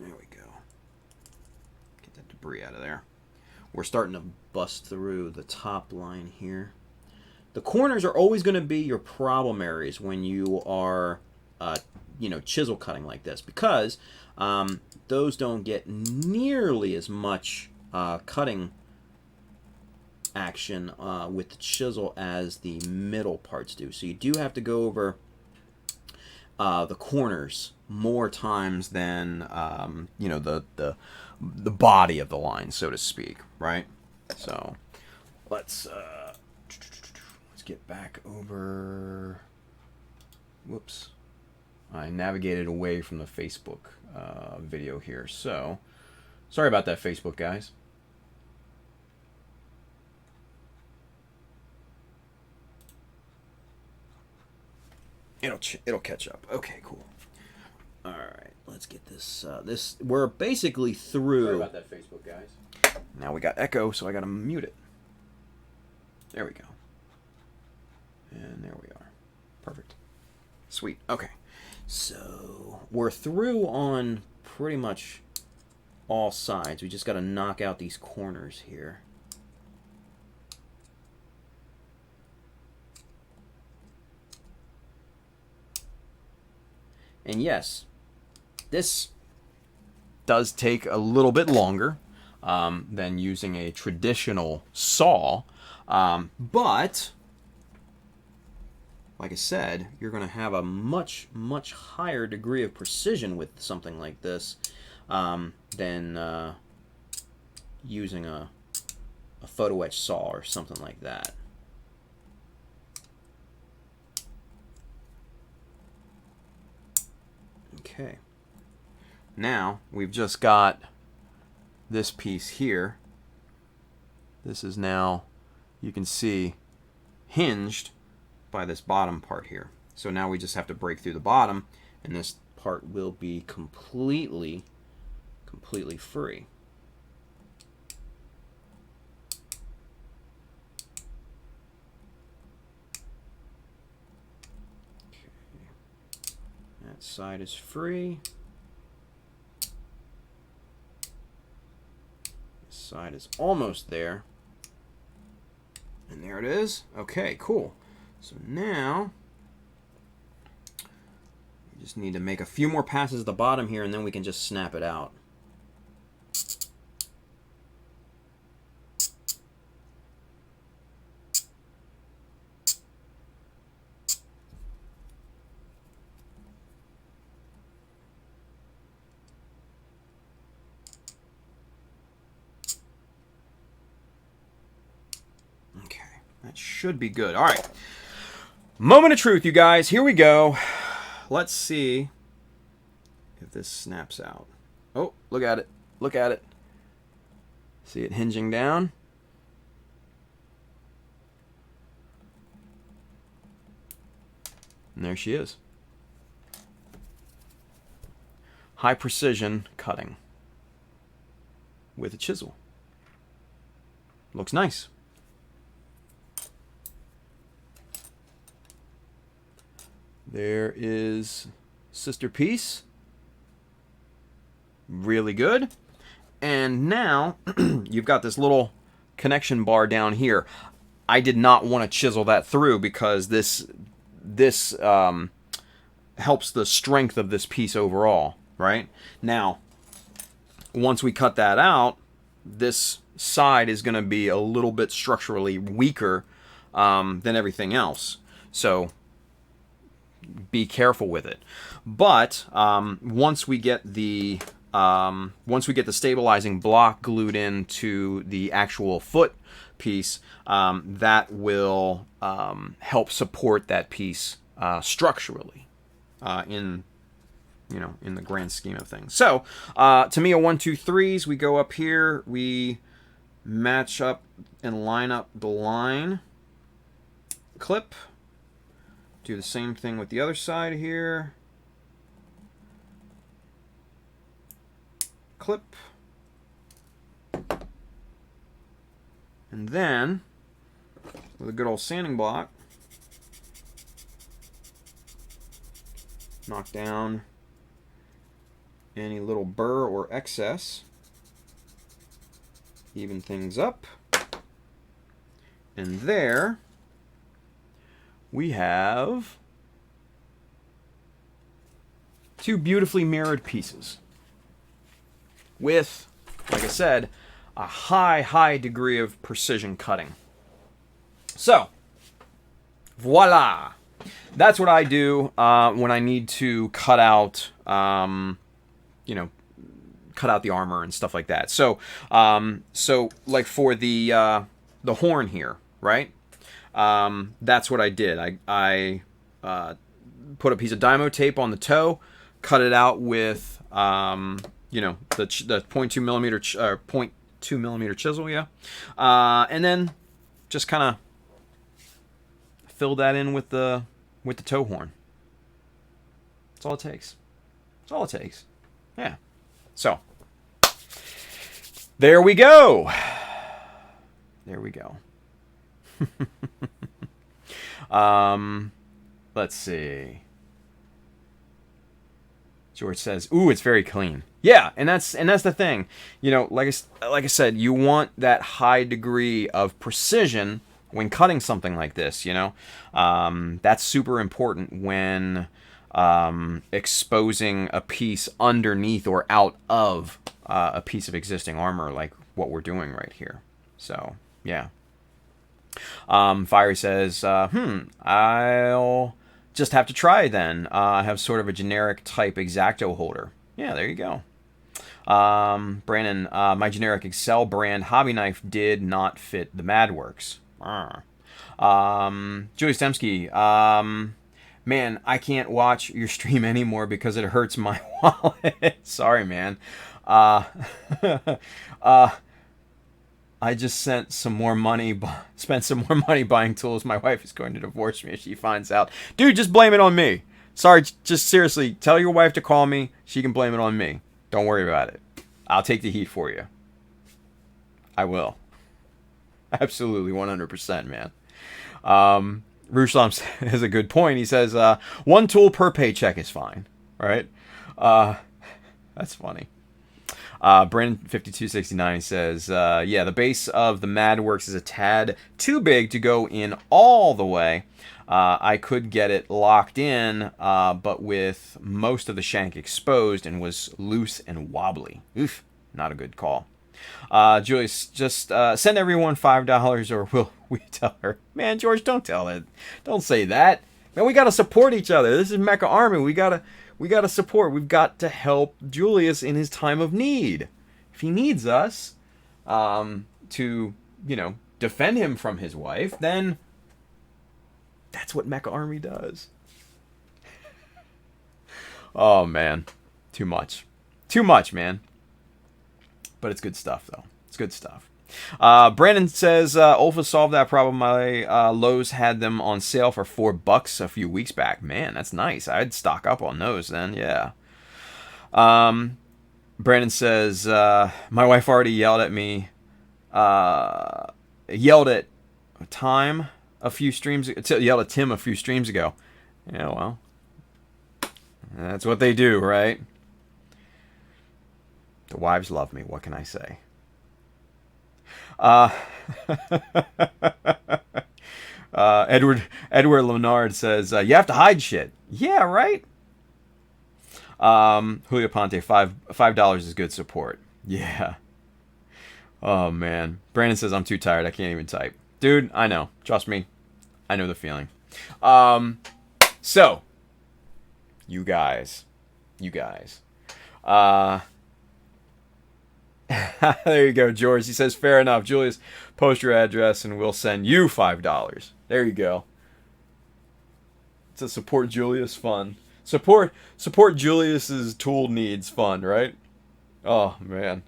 There we go. Get that debris out of there. We're starting to bust through the top line here. The corners are always going to be your problem areas when you are chisel cutting like this, because those don't get nearly as much cutting action with the chisel as the middle parts do. So you do have to go over the corners more times than the body of the line, so to speak, right? So let's get back over. Whoops. I navigated away from the Facebook video here, so sorry about that, Facebook guys. It'll catch up. Okay, cool. All right, let's get this. We're basically through. Sorry about that, Facebook guys. Now we got echo, so I gotta mute it. There we go. And there we are. Perfect. Sweet. Okay. So we're through on pretty much all sides. We just got to knock out these corners here. And yes, this does take a little bit longer than using a traditional saw, but like I said, you're going to have a much, much higher degree of precision with something like this than using a a photo etch saw or something like that. Okay. Now we've just got this piece here. This is now, you can see, hinged by this bottom part here. So now we just have to break through the bottom, and this part will be completely free. Okay. That side is free. This side is almost there. And there it is. Okay, cool. So now we just need to make a few more passes at the bottom here, and then we can just snap it out. That should be good. All right. Moment of truth, you guys. Here we go. Let's see if this snaps out. Oh, look at it. Look at it. See it hinging down? And there she is. High precision cutting with a chisel. Looks nice. There is sister piece. Really good. And now you've got this little connection bar down here. I did not want to chisel that through because this helps the strength of this piece overall, right? Now, once we cut that out, this side is going to be a little bit structurally weaker than everything else. So be careful with it. But once we get the stabilizing block glued into the actual foot piece, that will help support that piece structurally in the grand scheme of things. So to me, a 1, 2, 3s. We go up here. We match up and line up the line clip. Do the same thing with the other side here. Clip. And then, with a good old sanding block, knock down any little burr or excess. Even things up. And there we have two beautifully mirrored pieces with, like I said, a high degree of precision cutting. So, voila! That's what I do when I need to cut out, cut out the armor and stuff like that. So, like for the horn here, right? That's what I did. I put a piece of Dymo tape on the toe, cut it out with the 0.2 millimeter 0.2 millimeter chisel, yeah, and then just kind of fill that in with the toe horn. That's all it takes. That's all it takes. Yeah. So there we go. There we go. Let's see. George says, "Ooh, it's very clean." Yeah, and that's the thing. Like I said, you want that high degree of precision when cutting something like this. That's super important when exposing a piece underneath or out of a piece of existing armor, like what we're doing right here. So yeah. Fiery says, I'll just have to try then. I have sort of a generic type X-Acto holder. Yeah, there you go. Brandon, my generic Excel brand hobby knife did not fit the Madworks. Julie Stemsky, man, I can't watch your stream anymore because it hurts my wallet. Sorry, man. I just spent some more money buying tools. My wife is going to divorce me if she finds out. Dude, just blame it on me. Sorry, just seriously, tell your wife to call me. She can blame it on me. Don't worry about it. I'll take the heat for you. I will. Absolutely, 100%, man. Ruslam has a good point. He says, one tool per paycheck is fine. Right? That's funny. Brandon 5269 says, yeah, the base of the Madworks is a tad too big to go in all the way. I could get it locked in, but with most of the shank exposed and was loose and wobbly. Oof, not a good call. Julius, just send everyone $5 or will we tell her? Man, George, don't tell it. Don't say that. Man, we got to support each other. This is Mecha Army. We got to support. We've got to help Julius in his time of need. If he needs us to, defend him from his wife, then that's what Mecha Army does. Oh, man. Too much. Too much, man. But it's good stuff, though. It's good stuff. Brandon says, Olfa solved that problem. My Lowe's had them on sale for $4 a few weeks back. Man, that's nice. I'd stock up on those then, yeah. Brandon says, my wife already yelled at me. Yelled at Tim a few streams ago. Yeah, well. That's what they do, right? The wives love me. What can I say? Edward Leonard says, you have to hide shit. Yeah, right? Julio Ponte, $5 is good support. Yeah. Oh, man. Brandon says, I'm too tired. I can't even type. Dude, I know. Trust me. I know the feeling. So, you guys. There you go, George. He says, fair enough. Julius, post your address and we'll send you $5. There you go. It's a support Julius fund. Support Julius's tool needs fund, right? Oh, man.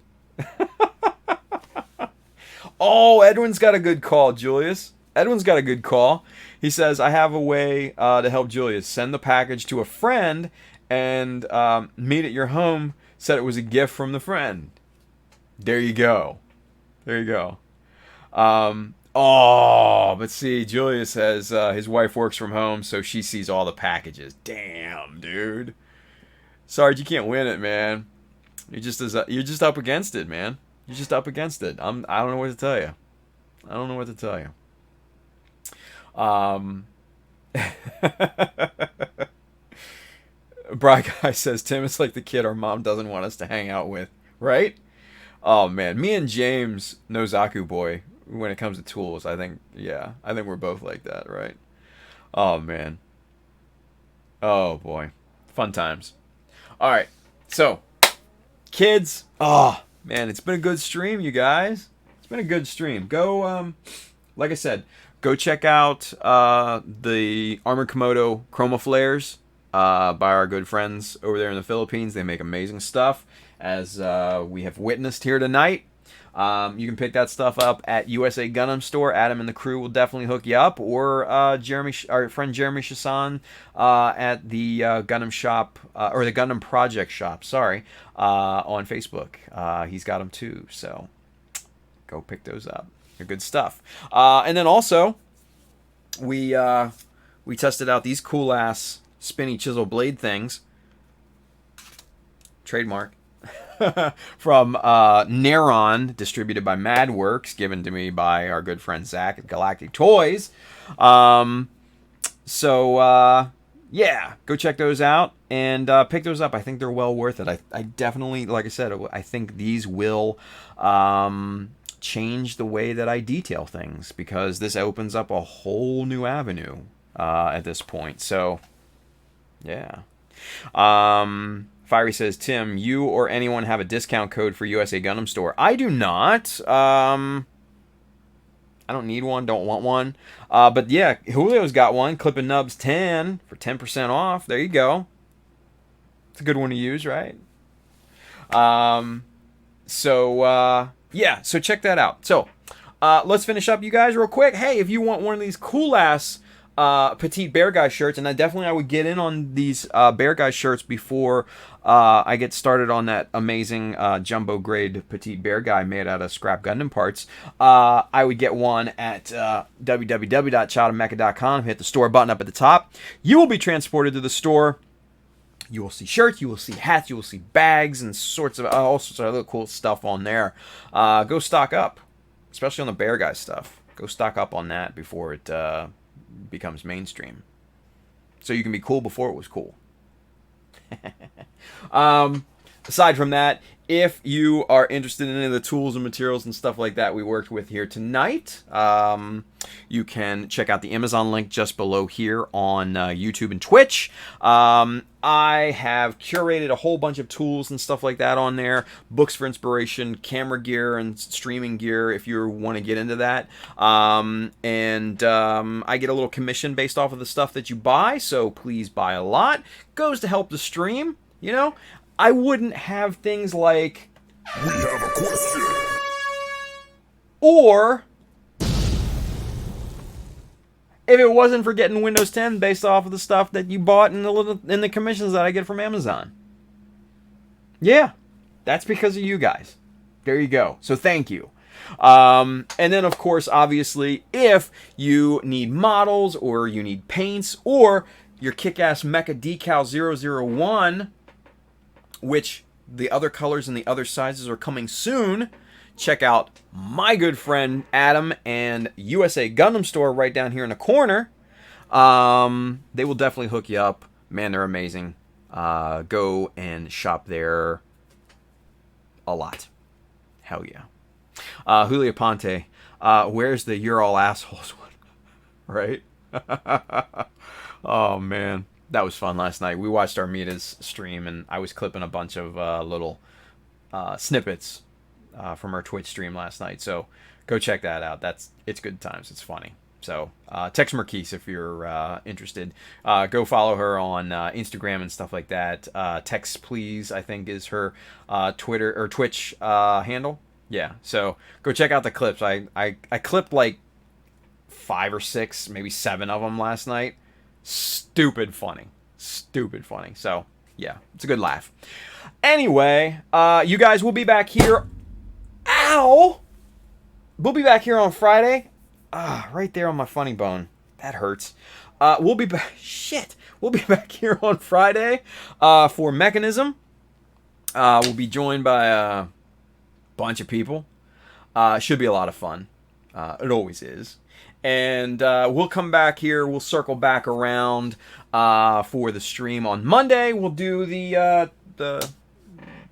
Oh, Edwin's got a good call, Julius. Edwin's got a good call. He says, I have a way to help Julius. Send the package to a friend and meet at your home. Said it was a gift from the friend. There you go. But see, Julius says his wife works from home, so she sees all the packages. Damn, dude. Sarge, you can't win it, man. You're just up against it, man. You're just up against it. I don't know what to tell you. Bry Guy says, Tim is like the kid our mom doesn't want us to hang out with, right? Oh, man. Me and James know Zaku boy when it comes to tools. I think we're both like that, right? Oh, man. Oh, boy. Fun times. All right. So, kids. Oh, man. It's been a good stream, you guys. It's been a good stream. Go, like I said, go check out the Armored Komodo chroma flares by our good friends over there in the Philippines. They make amazing stuff, as we have witnessed here tonight. You can pick that stuff up at USA Gundam Store. Adam and the crew will definitely hook you up, or our friend Jeremy Chassan at the Gundam shop, or the Gundam Project shop, on Facebook. He's got them too, so go pick those up. They're good stuff. And then also, we tested out these cool ass spinny chisel blade things. Trademark. From Neron, distributed by Madworks, given to me by our good friend Zach at Galactic Toys. Yeah, go check those out and pick those up. I think they're well worth it. I definitely, like I said, I think these will change the way that I detail things, because this opens up a whole new avenue at this point. So, yeah. Fiery says, Tim, you or anyone have a discount code for USA Gundam Store? I do not. I don't need one, don't want one. But yeah, Julio's got one. Clippin' Nubs 10 for 10% off. There you go. It's a good one to use, right? Yeah, so check that out. So, let's finish up, you guys, real quick. Hey, if you want one of these cool-ass petite bear guy shirts, and I would get in on these bear guy shirts before I get started on that amazing jumbo grade petite bear guy made out of scrap Gundam parts. I would get one at www.childofmecha.com. Hit the store button up at the top. You will be transported to the store. You will see shirts, you will see hats, you will see bags, and all sorts of other cool stuff on there. Go stock up, especially on the bear guy stuff. Go stock up on that before it becomes mainstream, so you can be cool before it was cool. Aside from that, if you are interested in any of the tools and materials and stuff like that we worked with here tonight, you can check out the Amazon link just below here on YouTube and Twitch. I have curated a whole bunch of tools and stuff like that on there. Books for inspiration, camera gear, and streaming gear if you want to get into that. I get a little commission based off of the stuff that you buy, so please buy a lot. Goes to help the stream, you know. I wouldn't have things like... We have a question. Or... if it wasn't for getting Windows 10 based off of the stuff that you bought in the commissions that I get from Amazon. Yeah, that's because of you guys. There you go. So thank you. And then, of course, obviously, if you need models or you need paints or your kick-ass Mecha Decal 001, which the other colors and the other sizes are coming soon, check out my good friend Adam and USA Gundam Store right down here in the corner. They will definitely hook you up. Man, they're amazing. Go and shop there a lot. Hell yeah. Julio Ponte, where's the You're All Assholes one? Right? Oh, man. That was fun last night. We watched Armita's stream, and I was clipping a bunch of little snippets from our Twitch stream last night. So go check that out. It's good times. It's funny. So text Marquise if you're interested. Go follow her on Instagram and stuff like that. Text Please, I think, is her Twitter or Twitch handle. Yeah. So go check out the clips. I clipped like 5 or 6, maybe 7 of them last night. Stupid funny. So yeah, it's a good laugh. Anyway, you guys will be back here. Ow! We'll be back here on Friday. Right there on my funny bone. That hurts. We'll be back. Shit. We'll be back here on Friday for Mechanism. We'll be joined by a bunch of people. Should be a lot of fun. It always is. And we'll come back here. We'll circle back around for the stream on Monday. We'll do the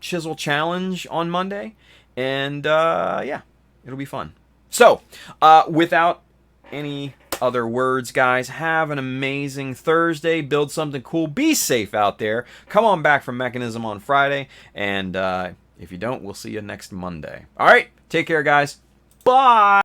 Chisel Challenge on Monday. And, yeah, it'll be fun. So, without any other words, guys, have an amazing Thursday. Build something cool. Be safe out there. Come on back from Mechanism on Friday. And if you don't, we'll see you next Monday. All right, take care, guys. Bye.